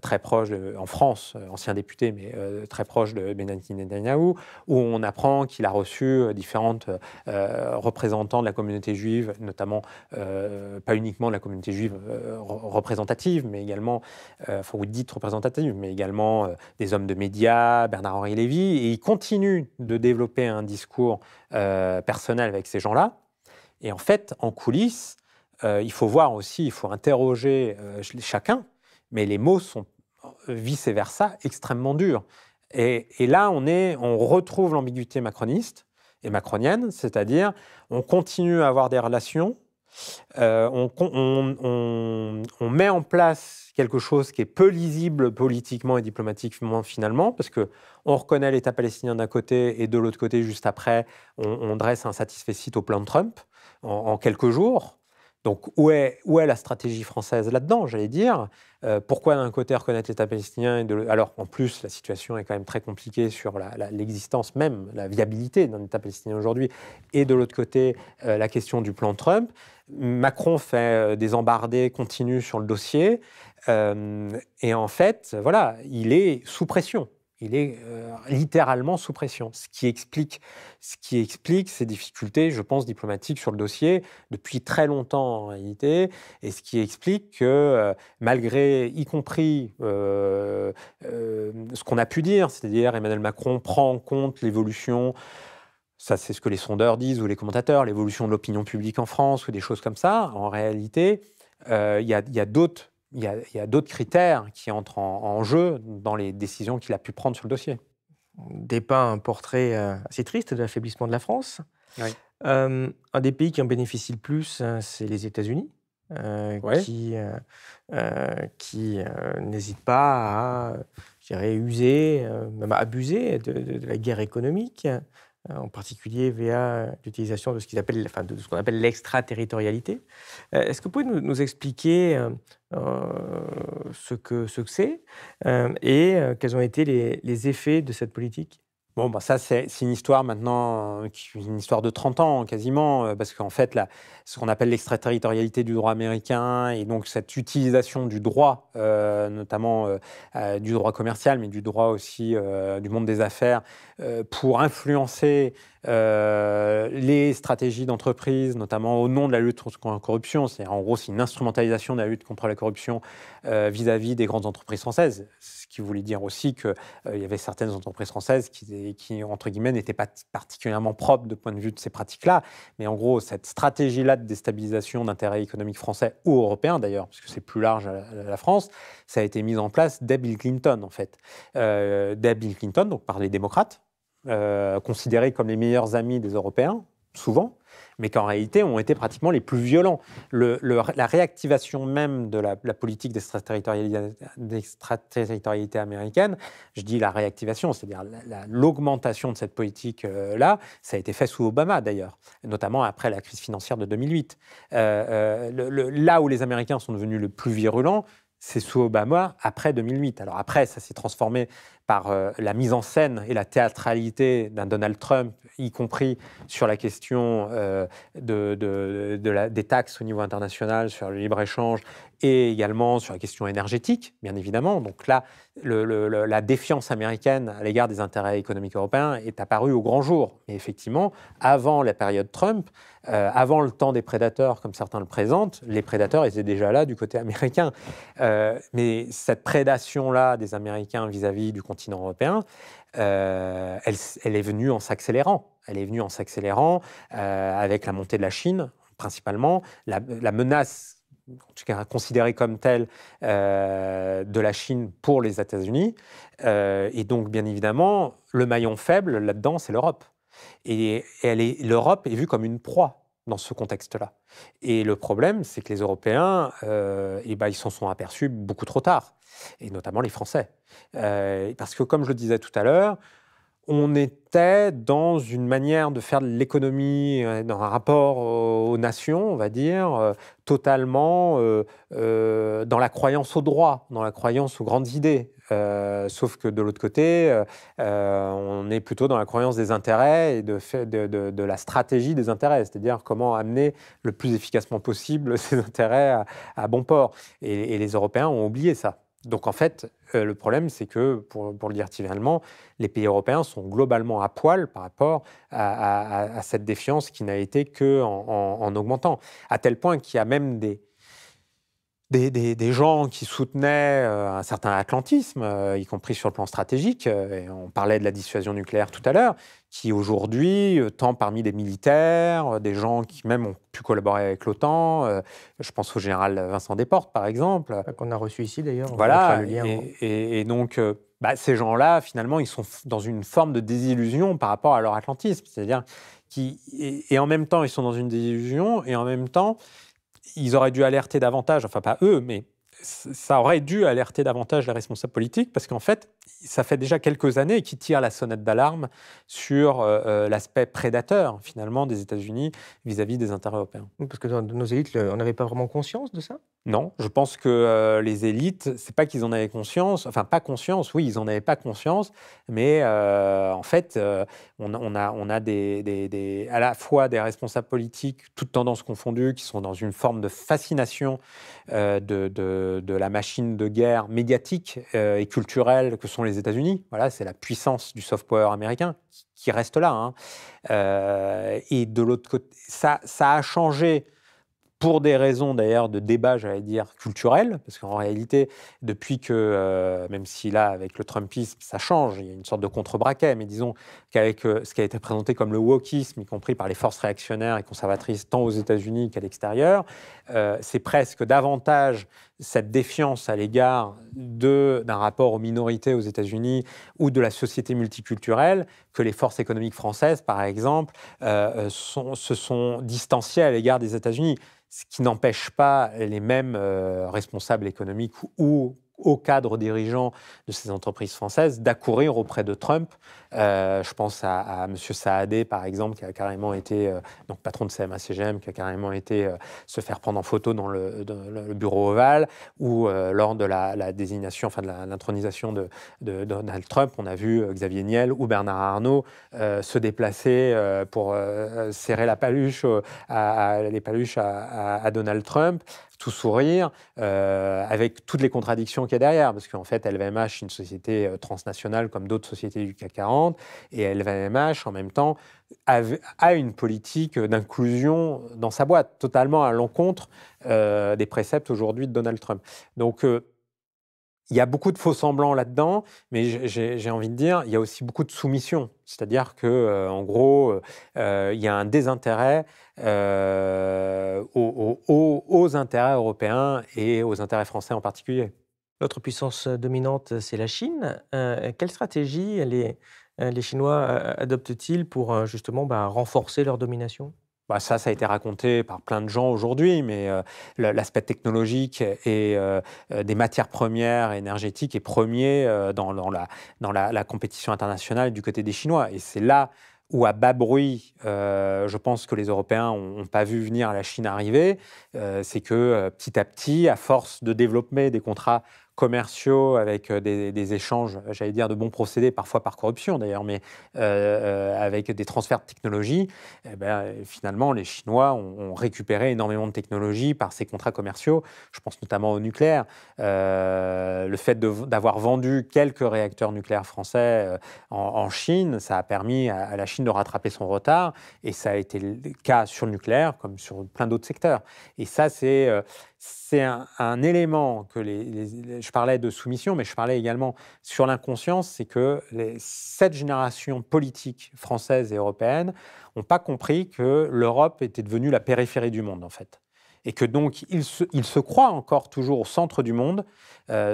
très proches en France, ancien député, mais très proche de Benjamin Netanyahou, où on apprend qu'il a reçu différentes représentants de la communauté juive, notamment pas uniquement de la communauté juive représentative, mais également, ou dite représentative, mais également des hommes de médias, Bernard-Henri Lévy, et il continue de développer un discours personnel avec ces gens-là. Et en fait, en coulisses, il faut voir aussi, il faut interroger chacun, mais les mots sont vice-versa extrêmement durs. Et là, on retrouve l'ambiguïté macroniste et macronienne, c'est-à-dire on continue à avoir des relations, on met en place quelque chose qui est peu lisible politiquement et diplomatiquement finalement, parce qu'on reconnaît l'État palestinien d'un côté et de l'autre côté, juste après, on dresse un satisfecit au plan de Trump en quelques jours. Donc, où est la stratégie française là-dedans, j'allais dire pourquoi d'un côté reconnaître l'État palestinien alors en plus la situation est quand même très compliquée sur l'existence même, la viabilité d'un État palestinien aujourd'hui, et de l'autre côté la question du plan Trump. Macron fait des embardées continues sur le dossier et en fait, voilà, il est sous pression. Il est littéralement sous pression, ce qui explique ces difficultés, je pense, diplomatiques sur le dossier depuis très longtemps en réalité, et ce qui explique que malgré, y compris ce qu'on a pu dire, c'est-à-dire Emmanuel Macron prend en compte l'évolution, ça c'est ce que les sondeurs disent ou les commentateurs, l'évolution de l'opinion publique en France ou des choses comme ça, en réalité, il y a d'autres critères qui entrent en jeu dans les décisions qu'il a pu prendre sur le dossier. On dépeint un portrait assez triste de l'affaiblissement de la France. Oui. Un des pays qui en bénéficie le plus, c'est les États-Unis, Oui. qui n'hésitent pas à, je dirais, user, même à abuser de la guerre économique, en particulier via l'utilisation de ce qu'on appelle l'extraterritorialité. Est-ce que vous pouvez nous expliquer ce que c'est et quels ont été les effets de cette politique ? Bon, ça, c'est une histoire maintenant, une histoire de 30 ans quasiment, parce qu'en fait, ce qu'on appelle l'extraterritorialité du droit américain, et donc cette utilisation du droit, notamment du droit commercial, mais du droit aussi du monde des affaires, pour influencer les stratégies d'entreprise, notamment au nom de la lutte contre la corruption. En gros, c'est une instrumentalisation de la lutte contre la corruption vis-à-vis des grandes entreprises françaises, ce qui voulait dire aussi qu'il y avait certaines entreprises françaises qui, entre guillemets, n'étaient pas particulièrement propres de point de vue de ces pratiques-là. Mais en gros, cette stratégie-là de déstabilisation d'intérêts économiques français ou européens, d'ailleurs, parce que c'est plus large à la France, ça a été mis en place dès Bill Clinton, en fait. Dès Bill Clinton, donc par les démocrates, considérés comme les meilleurs amis des Européens, souvent, mais qu'en réalité ont été pratiquement les plus violents. La réactivation même de la politique d'extraterritorialité américaine, je dis la réactivation, c'est-à-dire l'augmentation de cette politique-là, ça a été fait sous Obama d'ailleurs, notamment après la crise financière de 2008. Là où les Américains sont devenus le plus virulents, c'est sous Obama après 2008. Alors après, ça s'est transformé par la mise en scène et la théâtralité d'un Donald Trump, y compris sur la question des taxes au niveau international, sur le libre-échange, et également sur la question énergétique, bien évidemment. Donc là, la défiance américaine à l'égard des intérêts économiques européens est apparue au grand jour. Mais effectivement, avant la période Trump, avant le temps des prédateurs, comme certains le présentent, les prédateurs étaient déjà là du côté américain. Mais cette prédation-là des Américains vis-à-vis du continent européen, elle est venue en s'accélérant. Elle est venue en s'accélérant avec la montée de la Chine, principalement, la menace, en tout cas considérée comme telle, de la Chine pour les États-Unis. Et donc, bien évidemment, le maillon faible là-dedans, c'est l'Europe. Et l'Europe est vue comme une proie dans ce contexte-là. Et le problème, c'est que les Européens, ils s'en sont aperçus beaucoup trop tard, et notamment les Français. Parce que, comme je le disais tout à l'heure, on était dans une manière de faire de l'économie, dans un rapport aux nations, on va dire, totalement dans la croyance au droit, dans la croyance aux grandes idées. Sauf que de l'autre côté, on est plutôt dans la croyance des intérêts et de la stratégie des intérêts, c'est-à-dire comment amener le plus efficacement possible ces intérêts à bon port. Et les Européens ont oublié ça. Donc en fait, le problème, c'est que, pour le dire trivialement, les pays européens sont globalement à poil par rapport à cette défiance qui n'a été qu'en augmentant. À tel point qu'il y a même des gens qui soutenaient un certain atlantisme, y compris sur le plan stratégique, et on parlait de la dissuasion nucléaire tout à l'heure, qui aujourd'hui, tant parmi des militaires, des gens qui même ont pu collaborer avec l'OTAN, je pense au général Vincent Desportes par exemple. Qu'on a reçu ici d'ailleurs. Voilà, et donc ces gens-là, finalement, ils sont dans une forme de désillusion par rapport à leur atlantisme, c'est-à-dire et en même temps, ils sont dans une désillusion, et en même temps, ils auraient dû alerter davantage, enfin pas eux, mais ça aurait dû alerter davantage les responsables politiques, parce qu'en fait, ça fait déjà quelques années qu'ils tirent la sonnette d'alarme sur l'aspect prédateur, finalement, des États-Unis vis-à-vis des intérêts européens. Parce que dans nos élites, on n'avait pas vraiment conscience de ça ? Non, je pense que les élites, c'est pas qu'ils en avaient conscience, enfin pas conscience, oui, ils en avaient pas conscience, mais en fait, on a à la fois des responsables politiques, toutes tendances confondues, qui sont dans une forme de fascination de la machine de guerre médiatique et culturelle que sont les États-Unis. Voilà, c'est la puissance du soft power américain qui reste là. Hein. Et de l'autre côté, ça a changé. Pour des raisons d'ailleurs de débat, j'allais dire, culturel, parce qu'en réalité, depuis que, même si là, avec le Trumpisme, ça change, il y a une sorte de contre-braquet, mais disons qu'avec ce qui a été présenté comme le wokisme, y compris par les forces réactionnaires et conservatrices, tant aux États-Unis qu'à l'extérieur, c'est presque davantage cette défiance à l'égard d'un rapport aux minorités aux États-Unis ou de la société multiculturelle que les forces économiques françaises, par exemple, se sont distanciées à l'égard des États-Unis. Ce qui n'empêche pas les mêmes responsables économiques ou hauts cadres dirigeants de ces entreprises françaises d'accourir auprès de Trump. Je pense à M. Saadé, par exemple, qui a carrément été, donc patron de CMA-CGM, qui a carrément été se faire prendre en photo dans le bureau ovale, ou lors de la désignation, enfin de l'intronisation de Donald Trump, on a vu Xavier Niel ou Bernard Arnault se déplacer pour serrer la paluche, les paluches à Donald Trump, tout sourire, avec toutes les contradictions qu'il y a derrière, parce qu'en fait, LVMH est une société transnationale comme d'autres sociétés du CAC 40, et LVMH, en même temps, a une politique d'inclusion dans sa boîte, totalement à l'encontre des préceptes aujourd'hui de Donald Trump. Donc, il y a beaucoup de faux-semblants là-dedans, mais j'ai envie de dire, il y a aussi beaucoup de soumission. C'est-à-dire qu'en gros, il y a un désintérêt aux intérêts européens et aux intérêts français en particulier. L'autre puissance dominante, c'est la Chine. Quelle stratégie les Chinois adoptent-ils pour justement renforcer leur domination ? Ça a été raconté par plein de gens aujourd'hui, mais l'aspect technologique et des matières premières énergétiques est premier dans la compétition internationale du côté des Chinois. Et c'est là où, à bas bruit, je pense que les Européens n'ont pas vu venir la Chine arriver. C'est que petit à petit, à force de développer des contrats commerciaux avec des échanges, j'allais dire de bons procédés, parfois par corruption d'ailleurs, mais avec des transferts de technologie, finalement les Chinois ont récupéré énormément de technologies par ces contrats commerciaux. Je pense notamment au nucléaire. Le fait d'avoir vendu quelques réacteurs nucléaires français en Chine, ça a permis à la Chine de rattraper son retard, et ça a été le cas sur le nucléaire comme sur plein d'autres secteurs. Et ça, c'est un élément que je parlais de soumission, mais je parlais également sur l'inconscience, c'est que cette génération politique française et européenne n'ont pas compris que l'Europe était devenue la périphérie du monde, en fait. Et que donc, ils se croient encore toujours au centre du monde,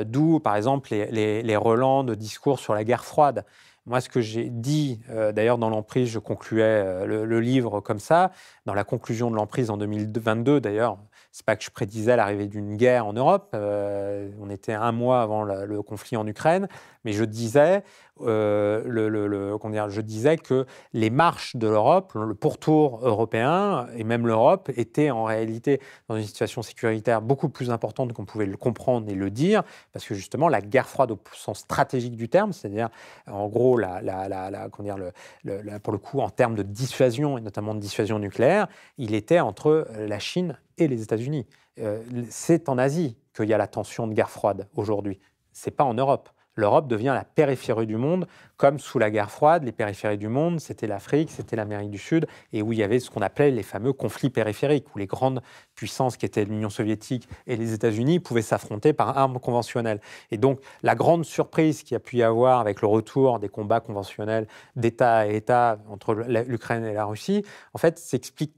d'où, par exemple, les relents de discours sur la guerre froide. Moi, ce que j'ai dit, d'ailleurs, dans l'Emprise, je concluais le livre comme ça, dans la conclusion de l'Emprise en 2022, d'ailleurs, c'est pas que je prédisais l'arrivée d'une guerre en Europe, on était un mois avant le conflit en Ukraine, mais je disais, je disais que les marches de l'Europe, le pourtour européen et même l'Europe étaient en réalité dans une situation sécuritaire beaucoup plus importante qu'on pouvait le comprendre et le dire, parce que justement la guerre froide au sens stratégique du terme, c'est-à-dire en gros pour le coup en termes de dissuasion et notamment de dissuasion nucléaire, il était entre la Chine et les États-Unis. C'est en Asie qu'il y a la tension de guerre froide aujourd'hui. C'est pas en Europe. L'Europe devient la périphérie du monde, comme sous la guerre froide, les périphéries du monde, c'était l'Afrique, c'était l'Amérique du Sud, et où il y avait ce qu'on appelait les fameux conflits périphériques, où les grandes puissances qui étaient l'Union soviétique et les États-Unis pouvaient s'affronter par armes conventionnelles. Et donc, la grande surprise qu'il y a pu y avoir avec le retour des combats conventionnels d'État à État entre l'Ukraine et la Russie, en fait, s'explique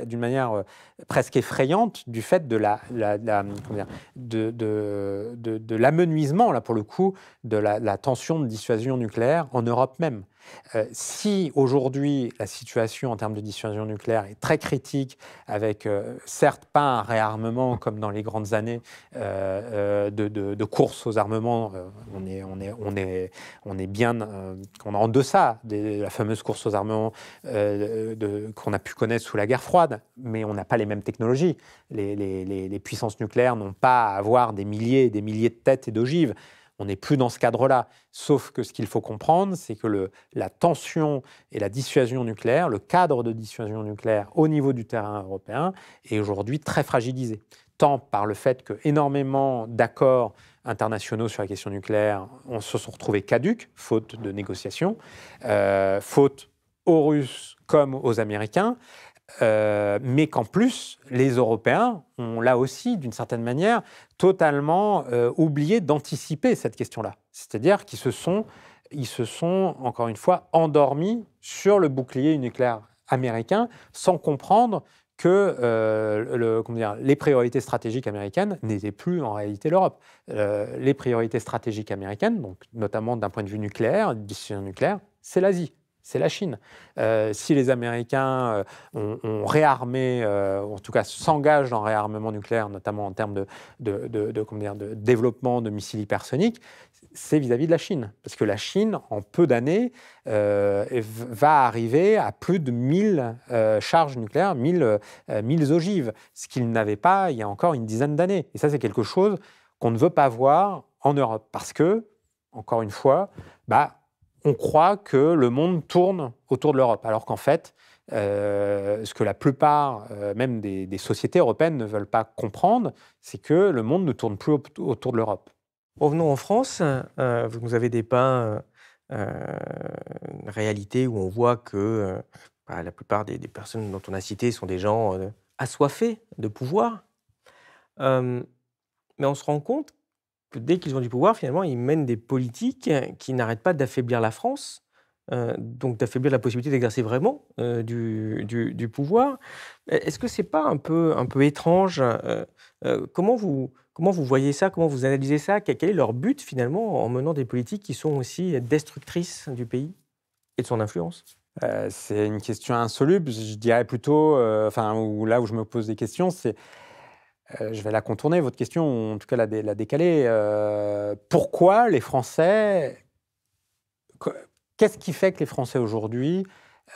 d'une manière presque effrayante du fait de l'amenuisement, là pour le coup, de la tension de dissuasion nucléaire en Europe même. Si aujourd'hui la situation en termes de dissuasion nucléaire est très critique, avec certes pas un réarmement comme dans les grandes années de course aux armements, on est bien en deçà de la fameuse course aux armements qu'on a pu connaître sous la guerre froide, mais on n'a pas les mêmes technologies. Les puissances nucléaires n'ont pas à avoir des milliers et des milliers de têtes et d'ogives. On n'est plus dans ce cadre-là. Sauf que ce qu'il faut comprendre, c'est que la tension et la dissuasion nucléaire, le cadre de dissuasion nucléaire au niveau du terrain européen, est aujourd'hui très fragilisé. Tant par le fait que énormément d'accords internationaux sur la question nucléaire se sont retrouvés caducs, faute de négociations, faute aux Russes comme aux Américains, mais qu'en plus, les Européens ont là aussi, d'une certaine manière, totalement oublié d'anticiper cette question-là. C'est-à-dire qu'ils se sont, encore une fois, endormis sur le bouclier nucléaire américain sans comprendre que les priorités stratégiques américaines n'étaient plus en réalité l'Europe. Les priorités stratégiques américaines, donc notamment d'un point de vue nucléaire, décision nucléaire, c'est l'Asie. C'est la Chine. Si les Américains ont réarmé, en tout cas s'engagent dans le réarmement nucléaire, notamment en termes de développement de missiles hypersoniques, c'est vis-à-vis de la Chine. Parce que la Chine, en peu d'années, va arriver à plus de 1000 charges nucléaires, 1000 ogives, ce qu'ils n'avaient pas il y a encore une dizaine d'années. Et ça, c'est quelque chose qu'on ne veut pas voir en Europe. Parce que, encore une fois, on croit que le monde tourne autour de l'Europe, alors qu'en fait, ce que la plupart, même des sociétés européennes, ne veulent pas comprendre, c'est que le monde ne tourne plus autour de l'Europe. Revenons en France. Vous nous avez dépeint une réalité où on voit que la plupart des personnes dont on a cité sont des gens assoiffés de pouvoir. Mais on se rend compte que dès qu'ils ont du pouvoir, finalement, ils mènent des politiques qui n'arrêtent pas d'affaiblir la France, donc d'affaiblir la possibilité d'exercer vraiment du pouvoir. Est-ce que ce n'est pas un peu étrange comment vous voyez ça? Comment vous analysez ça? Quel est leur but, finalement, en menant des politiques qui sont aussi destructrices du pays et de son influence? C'est une question insoluble. Je dirais plutôt, là où je me pose des questions, c'est je vais la contourner, votre question, ou en tout cas la décaler. Pourquoi les Français... Qu'est-ce qui fait que les Français aujourd'hui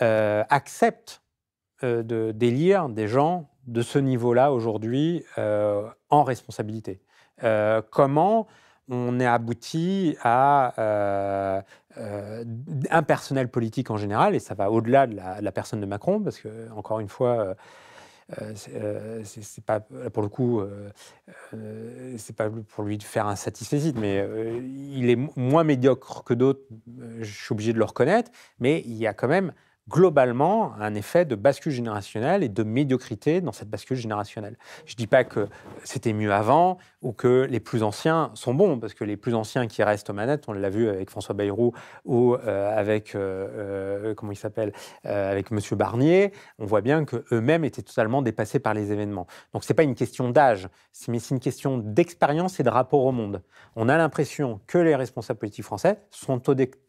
acceptent d'élire des gens de ce niveau-là aujourd'hui en responsabilité? Comment on est abouti à un personnel politique en général, et ça va au-delà de la personne de Macron, parce que, encore une fois, c'est pas, pour le coup, c'est pas pour lui de faire un satisfecit, mais il est moins médiocre que d'autres, je suis obligé de le reconnaître, mais il y a quand même globalement un effet de bascule générationnelle et de médiocrité dans cette bascule générationnelle. Je ne dis pas que c'était mieux avant ou que les plus anciens sont bons, parce que les plus anciens qui restent aux manettes, on l'a vu avec François Bayrou ou avec, comment il s'appelle, avec M. Barnier, on voit bien qu'eux-mêmes étaient totalement dépassés par les événements. Donc ce n'est pas une question d'âge, mais c'est une question d'expérience et de rapport au monde. On a l'impression que les responsables politiques français sont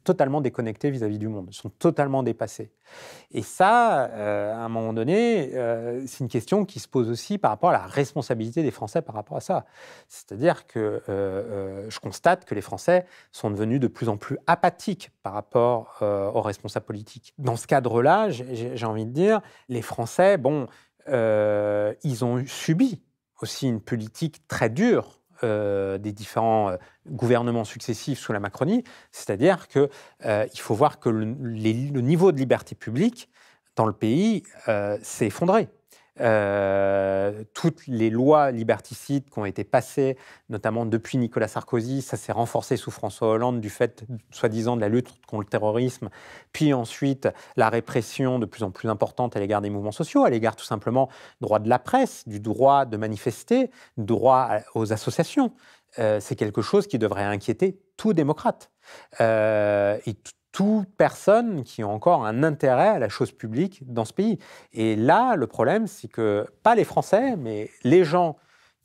totalement déconnectés vis-à-vis du monde, sont totalement dépassés. Et ça, à un moment donné, c'est une question qui se pose aussi par rapport à la responsabilité des Français par rapport à ça. C'est-à-dire que je constate que les Français sont devenus de plus en plus apathiques par rapport aux responsables politiques. Dans ce cadre-là, j'ai envie de dire, les Français, ils ont subi aussi une politique très dure des différents gouvernements successifs sous la Macronie, c'est-à-dire qu'il faut voir que le niveau de liberté publique dans le pays s'est effondré. Toutes les lois liberticides qui ont été passées, notamment depuis Nicolas Sarkozy, ça s'est renforcé sous François Hollande du fait, soi-disant, de la lutte contre le terrorisme, puis ensuite la répression de plus en plus importante à l'égard des mouvements sociaux, à l'égard tout simplement du droit de la presse, du droit de manifester, du droit aux associations. C'est quelque chose qui devrait inquiéter tout démocrate. Et toute personne qui a encore un intérêt à la chose publique dans ce pays. Et là, le problème, c'est que, pas les Français, mais les gens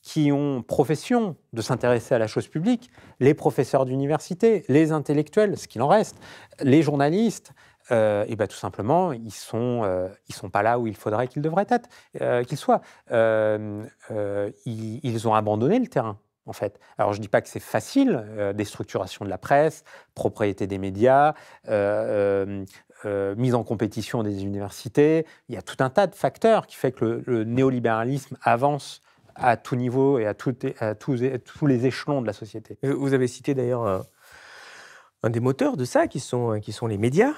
qui ont profession de s'intéresser à la chose publique, les professeurs d'université, les intellectuels, ce qu'il en reste, les journalistes, et tout simplement, ils sont pas là où il faudrait qu'ils devraient être, qu'ils soient. Ils ont abandonné le terrain. En fait. Alors, je ne dis pas que c'est facile, déstructuration de la presse, propriété des médias, mise en compétition des universités. Il y a tout un tas de facteurs qui fait que le néolibéralisme avance à tout niveau et à tous les échelons de la société. Vous avez cité d'ailleurs un des moteurs de ça, qui sont les médias.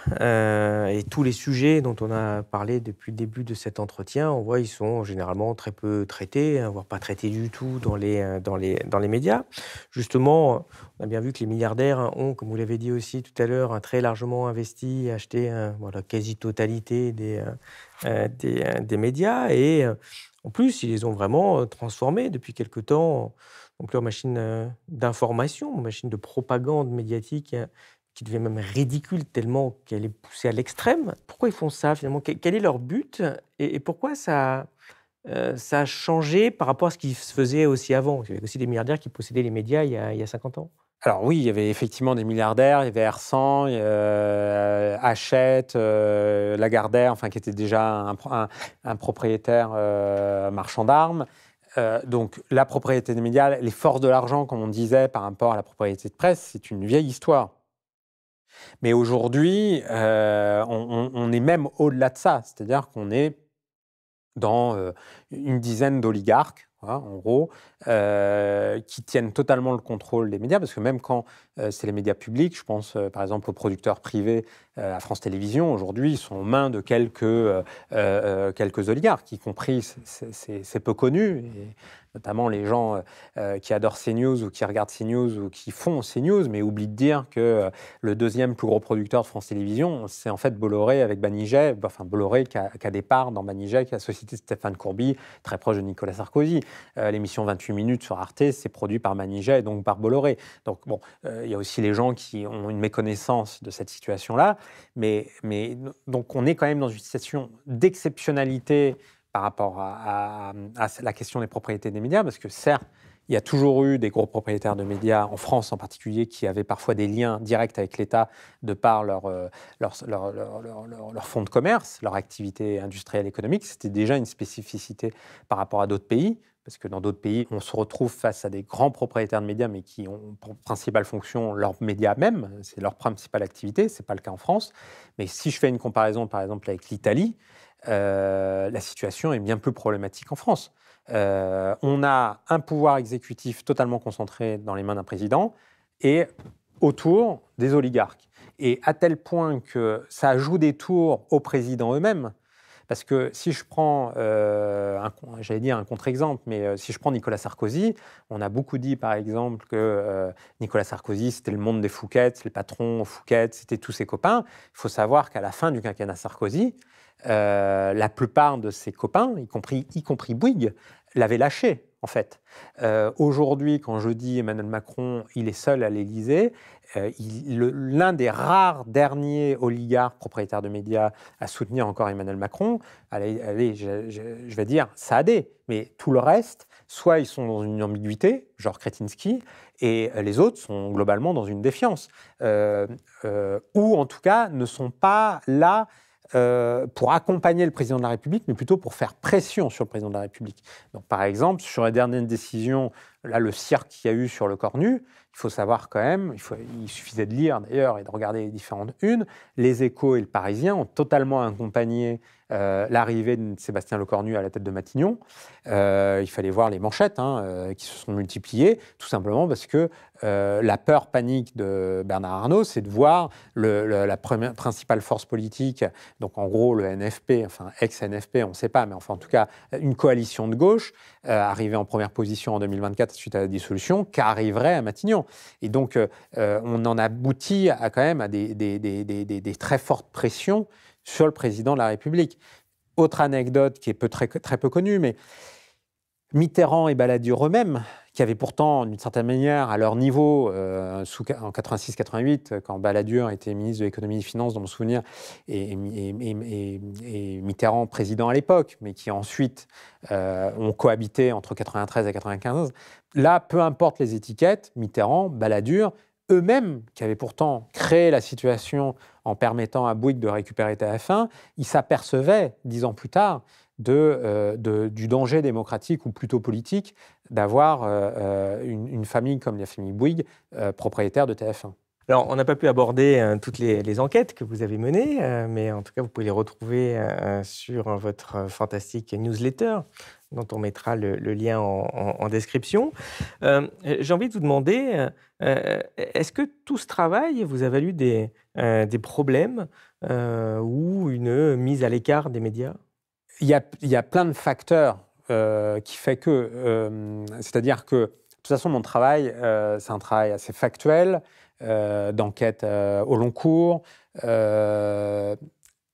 Et tous les sujets dont on a parlé depuis le début de cet entretien, on voit ils sont généralement très peu traités, voire pas traités du tout dans les médias. Justement, on a bien vu que les milliardaires ont, comme vous l'avez dit aussi tout à l'heure, très largement investi, acheté la quasi-totalité des médias. Et en plus, ils les ont vraiment transformés depuis quelque temps. Donc leur machine d'information, machine de propagande médiatique qui devient même ridicule tellement qu'elle est poussée à l'extrême. Pourquoi ils font ça finalement? Quel est leur but? Et pourquoi ça a changé par rapport à ce qui se faisait aussi avant? Il y avait aussi des milliardaires qui possédaient les médias il y a 50 ans. Alors oui, il y avait effectivement des milliardaires, il y avait Hersant, Hachette, Lagardère, qui était déjà un propriétaire marchand d'armes. Donc la propriété des médias, les forces de l'argent, comme on disait, par rapport à la propriété de presse, c'est une vieille histoire. Mais aujourd'hui, on est même au-delà de ça, c'est-à-dire qu'on est dans une dizaine d'oligarques, en gros, qui tiennent totalement le contrôle des médias, parce que même quand c'est les médias publics, je pense par exemple aux producteurs privés à France Télévisions, aujourd'hui, ils sont aux mains de quelques oligarques, y compris, c'est peu connu, et notamment les gens qui adorent CNews ou qui regardent CNews ou qui font CNews, mais oublient de dire que le deuxième plus gros producteur de France Télévisions, c'est en fait Bolloré avec Banijay, Bolloré qui a des parts dans Banijay, qui est la société de Stéphane Courby, très proche de Nicolas Sarkozy. L'émission 28 minutes sur Arte, c'est produit par Banijay et donc par Bolloré. Donc bon, il y a aussi les gens qui ont une méconnaissance de cette situation-là, mais donc on est quand même dans une situation d'exceptionnalité par rapport à la question des propriétés des médias, parce que certes, il y a toujours eu des gros propriétaires de médias, en France en particulier, qui avaient parfois des liens directs avec l'État de par leur fonds de commerce, leur activité industrielle économique. C'était déjà une spécificité par rapport à d'autres pays, parce que dans d'autres pays, on se retrouve face à des grands propriétaires de médias, mais qui ont pour principale fonction leurs médias même, c'est leur principale activité, ce n'est pas le cas en France. Mais si je fais une comparaison, par exemple, avec l'Italie, la situation est bien plus problématique en France. On a un pouvoir exécutif totalement concentré dans les mains d'un président et autour des oligarques. Et à tel point que ça joue des tours aux présidents eux-mêmes. Parce que si je prends, j'allais dire un contre-exemple, mais si je prends Nicolas Sarkozy, on a beaucoup dit par exemple que Nicolas Sarkozy, c'était le monde des Fouquettes, les patrons Fouquettes, c'était tous ses copains. Il faut savoir qu'à la fin du quinquennat Sarkozy, la plupart de ses copains, y compris Bouygues, l'avaient lâché, en fait. Aujourd'hui, quand je dis Emmanuel Macron, il est seul à l'Élysée, l'un des rares derniers oligarques propriétaires de médias à soutenir encore Emmanuel Macron, allez, je vais dire Saadé, mais tout le reste, soit ils sont dans une ambiguïté, genre Kretinsky, et les autres sont globalement dans une défiance, ou en tout cas ne sont pas là pour accompagner le président de la République, mais plutôt pour faire pression sur le président de la République. Donc, par exemple, sur les dernières décisions, là, le cirque qu'il y a eu sur le corps nu, il faut savoir quand même, il suffisait de lire d'ailleurs et de regarder les différentes unes, les Échos et le Parisien ont totalement accompagné l'arrivée de Sébastien Lecornu à la tête de Matignon. Il fallait voir les manchettes qui se sont multipliées, tout simplement parce que la peur panique de Bernard Arnault, c'est de voir la principale force politique, donc en gros le NFP, enfin ex-NFP, on ne sait pas, mais enfin en tout cas une coalition de gauche, arriver en première position en 2024 suite à la dissolution, qu'arriverait à Matignon. Et donc on en aboutit quand même à des très fortes pressions sur le président de la République. Autre anecdote qui est très peu connue, mais Mitterrand et Balladur eux-mêmes, qui avaient pourtant, d'une certaine manière, à leur niveau, en 86-88, quand Balladur était ministre de l'économie et des finances, dans mon souvenir, et Mitterrand président à l'époque, mais qui ensuite ont cohabité entre 93 et 95. Là, peu importe les étiquettes, Mitterrand, Balladur, eux-mêmes, qui avaient pourtant créé la situation en permettant à Bouygues de récupérer TF1, ils s'apercevaient, 10 ans plus tard, du danger démocratique, ou plutôt politique, d'avoir une famille comme la famille Bouygues, propriétaire de TF1. Alors, on n'a pas pu aborder toutes les enquêtes que vous avez menées, mais en tout cas, vous pouvez les retrouver sur votre fantastique newsletter, dont on mettra le lien en description. J'ai envie de vous demander, est-ce que tout ce travail vous a valu des problèmes ou une mise à l'écart des médias ? Il y a plein de facteurs qui fait que... c'est-à-dire que, de toute façon, mon travail, c'est un travail assez factuel, d'enquête au long cours.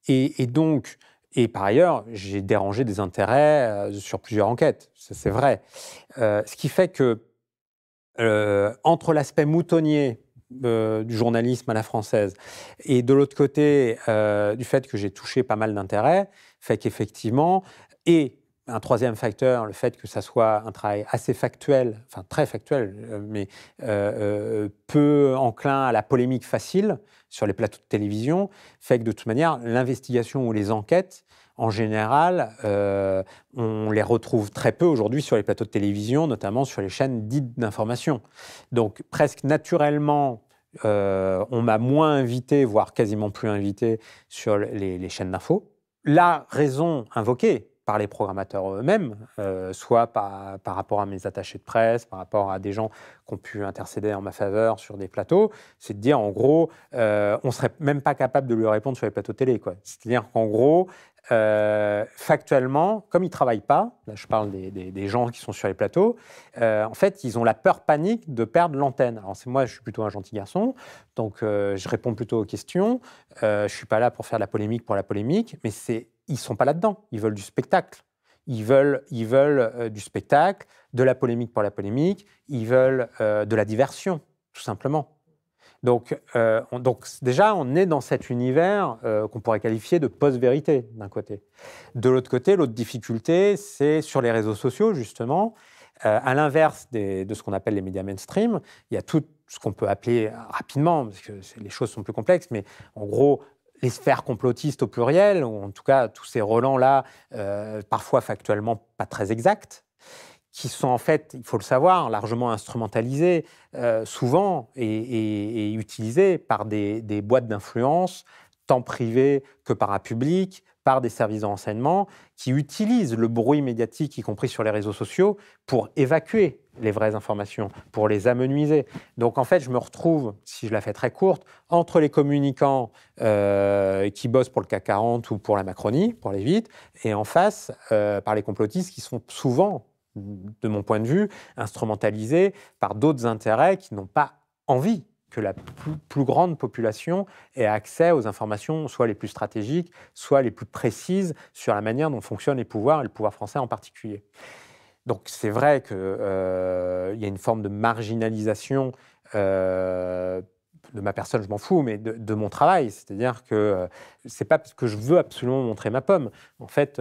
Et donc, et par ailleurs, j'ai dérangé des intérêts sur plusieurs enquêtes, ça c'est vrai. Ce qui fait que, entre l'aspect moutonnier du journalisme à la française et de l'autre côté, du fait que j'ai touché pas mal d'intérêts, fait qu'effectivement, et un troisième facteur, le fait que ça soit un travail assez factuel, enfin très factuel, mais peu enclin à la polémique facile sur les plateaux de télévision, fait que de toute manière, l'investigation ou les enquêtes, en général, on les retrouve très peu aujourd'hui sur les plateaux de télévision, notamment sur les chaînes dites d'information. Donc presque naturellement, on m'a moins invité, voire quasiment plus invité sur les chaînes d'infos. La raison invoquée par les programmateurs eux-mêmes, soit par rapport à mes attachés de presse, par rapport à des gens qui ont pu intercéder en ma faveur sur des plateaux, c'est de dire en gros, on ne serait même pas capable de lui répondre sur les plateaux télé, quoi. C'est-à-dire qu'en gros, factuellement, comme ils ne travaillent pas, là je parle des gens qui sont sur les plateaux, en fait, ils ont la peur panique de perdre l'antenne. Alors moi, je suis plutôt un gentil garçon, donc je réponds plutôt aux questions. Je ne suis pas là pour faire de la polémique pour la polémique, mais ils ne sont pas là-dedans. Ils veulent du spectacle. Ils veulent du spectacle, de la polémique pour la polémique. Ils veulent de la diversion, tout simplement. Donc déjà, on est dans cet univers qu'on pourrait qualifier de post-vérité, d'un côté. De l'autre côté, l'autre difficulté, c'est sur les réseaux sociaux, justement. À l'inverse de ce qu'on appelle les médias mainstream, il y a tout ce qu'on peut appeler rapidement, parce que les choses sont plus complexes, mais en gros, les sphères complotistes au pluriel, ou en tout cas tous ces relents-là, parfois factuellement pas très exacts, qui sont en fait, il faut le savoir, largement instrumentalisés, souvent, et utilisés par des boîtes d'influence, tant privées que parapubliques, par des services de renseignement qui utilisent le bruit médiatique, y compris sur les réseaux sociaux, pour évacuer les vraies informations, pour les amenuiser. Donc en fait, je me retrouve, si je la fais très courte, entre les communicants qui bossent pour le CAC 40 ou pour la Macronie, pour aller vite, et en face, par les complotistes qui sont souvent, de mon point de vue, instrumentalisés par d'autres intérêts qui n'ont pas envie que la plus grande population ait accès aux informations soit les plus stratégiques, soit les plus précises sur la manière dont fonctionnent les pouvoirs, et le pouvoir français en particulier. Donc c'est vrai qu'il y a une forme de marginalisation de ma personne, je m'en fous, mais de mon travail. C'est-à-dire que c'est pas parce que je veux absolument montrer ma pomme. En fait,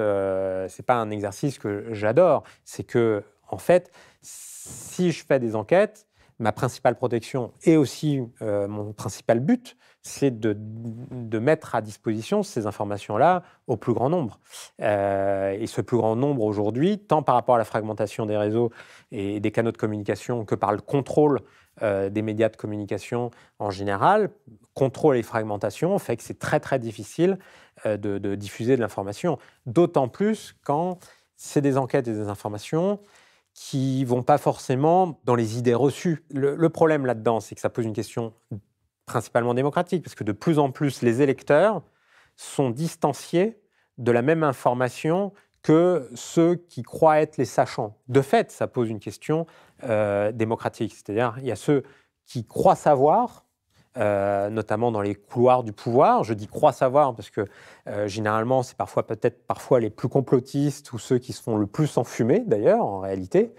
c'est pas un exercice que j'adore. C'est que, en fait, si je fais des enquêtes, ma principale protection et aussi mon principal but, c'est de mettre à disposition ces informations-là au plus grand nombre. Et ce plus grand nombre aujourd'hui, tant par rapport à la fragmentation des réseaux et des canaux de communication que par le contrôle des médias de communication en général, contrôle et fragmentation fait que c'est très très difficile de diffuser de l'information. D'autant plus quand c'est des enquêtes et des informations qui ne vont pas forcément dans les idées reçues. Le problème là-dedans, c'est que ça pose une question principalement démocratique, parce que de plus en plus, les électeurs sont distanciés de la même information que ceux qui croient être les sachants. De fait, ça pose une question démocratique. C'est-à-dire, il y a ceux qui croient savoir, notamment dans les couloirs du pouvoir. Je dis croient savoir parce que généralement, c'est peut-être parfois les plus complotistes ou ceux qui se font le plus enfumer, d'ailleurs, en réalité.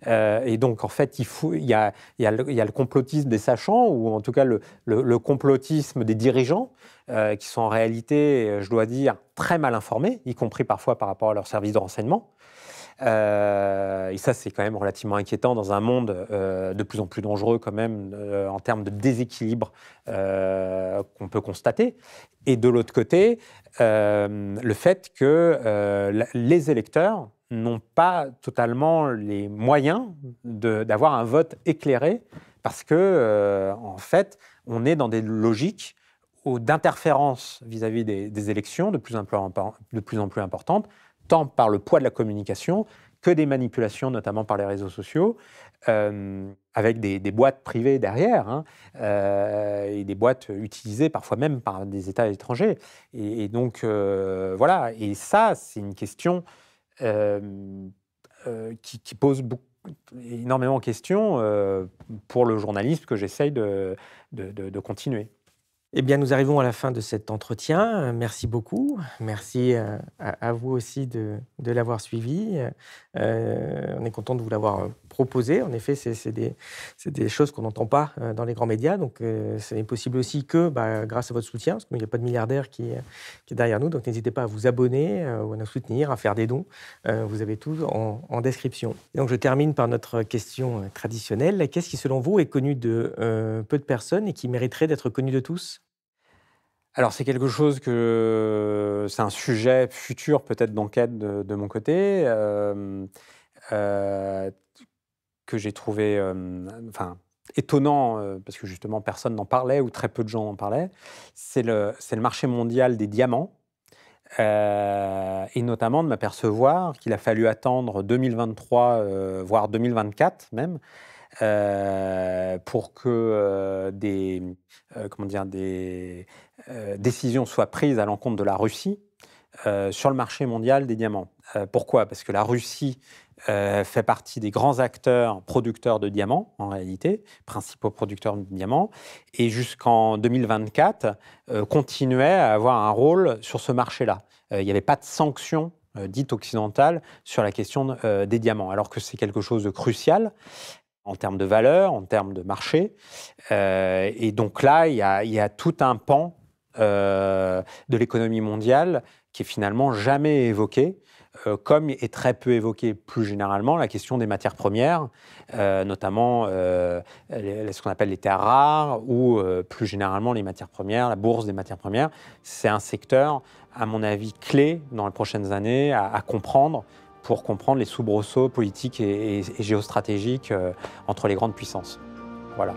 Et donc, en fait, il y a le complotisme des sachants, ou en tout cas le complotisme des dirigeants, qui sont en réalité, je dois dire, très mal informés, y compris parfois par rapport à leurs services de renseignement. Et ça, c'est quand même relativement inquiétant dans un monde de plus en plus dangereux quand même en termes de déséquilibre qu'on peut constater. Et de l'autre côté, le fait que les électeurs n'ont pas totalement les moyens d'avoir un vote éclairé parce que, en fait, on est dans des logiques d'interférence vis-à-vis des élections de plus en plus importantes, tant par le poids de la communication que des manipulations, notamment par les réseaux sociaux, avec des boîtes privées derrière, hein, et des boîtes utilisées parfois même par des États étrangers. Et donc, voilà. Et ça, c'est une question qui pose énormément de questions pour le journalisme que j'essaye de continuer. Eh bien, nous arrivons à la fin de cet entretien. Merci beaucoup. Merci à vous aussi de l'avoir suivi. On est content de vous l'avoir proposé. En effet, c'est des choses qu'on n'entend pas dans les grands médias. Donc, c'est possible aussi que grâce à votre soutien, parce qu'il n'y a pas de milliardaire qui est derrière nous. Donc, n'hésitez pas à vous abonner, ou à nous soutenir, à faire des dons. Vous avez tout en description. Et donc, je termine par notre question traditionnelle. Qu'est-ce qui, selon vous, est connu de peu de personnes et qui mériterait d'être connu de tous ? Alors, c'est quelque chose c'est un sujet futur peut-être d'enquête de mon côté, que j'ai trouvé étonnant, parce que justement personne n'en parlait ou très peu de gens en parlaient. C'est le marché mondial des diamants, et notamment de m'apercevoir qu'il a fallu attendre 2023, voire 2024 même, pour que des décisions soient prises à l'encontre de la Russie sur le marché mondial des diamants. Pourquoi ? Parce que la Russie fait partie des grands acteurs producteurs de diamants, en réalité, principaux producteurs de diamants, et jusqu'en 2024, continuait à avoir un rôle sur ce marché-là. Il n'y avait pas de sanctions dites occidentales sur la question des diamants, alors que c'est quelque chose de crucial en termes de valeur, en termes de marché. Et donc là, il y a tout un pan de l'économie mondiale qui est finalement jamais évoqué, comme est très peu évoqué plus généralement la question des matières premières, notamment ce qu'on appelle les terres rares, ou plus généralement les matières premières, la bourse des matières premières. C'est un secteur, à mon avis, clé dans les prochaines années à comprendre, pour comprendre les soubresauts politiques et géostratégiques entre les grandes puissances. Voilà.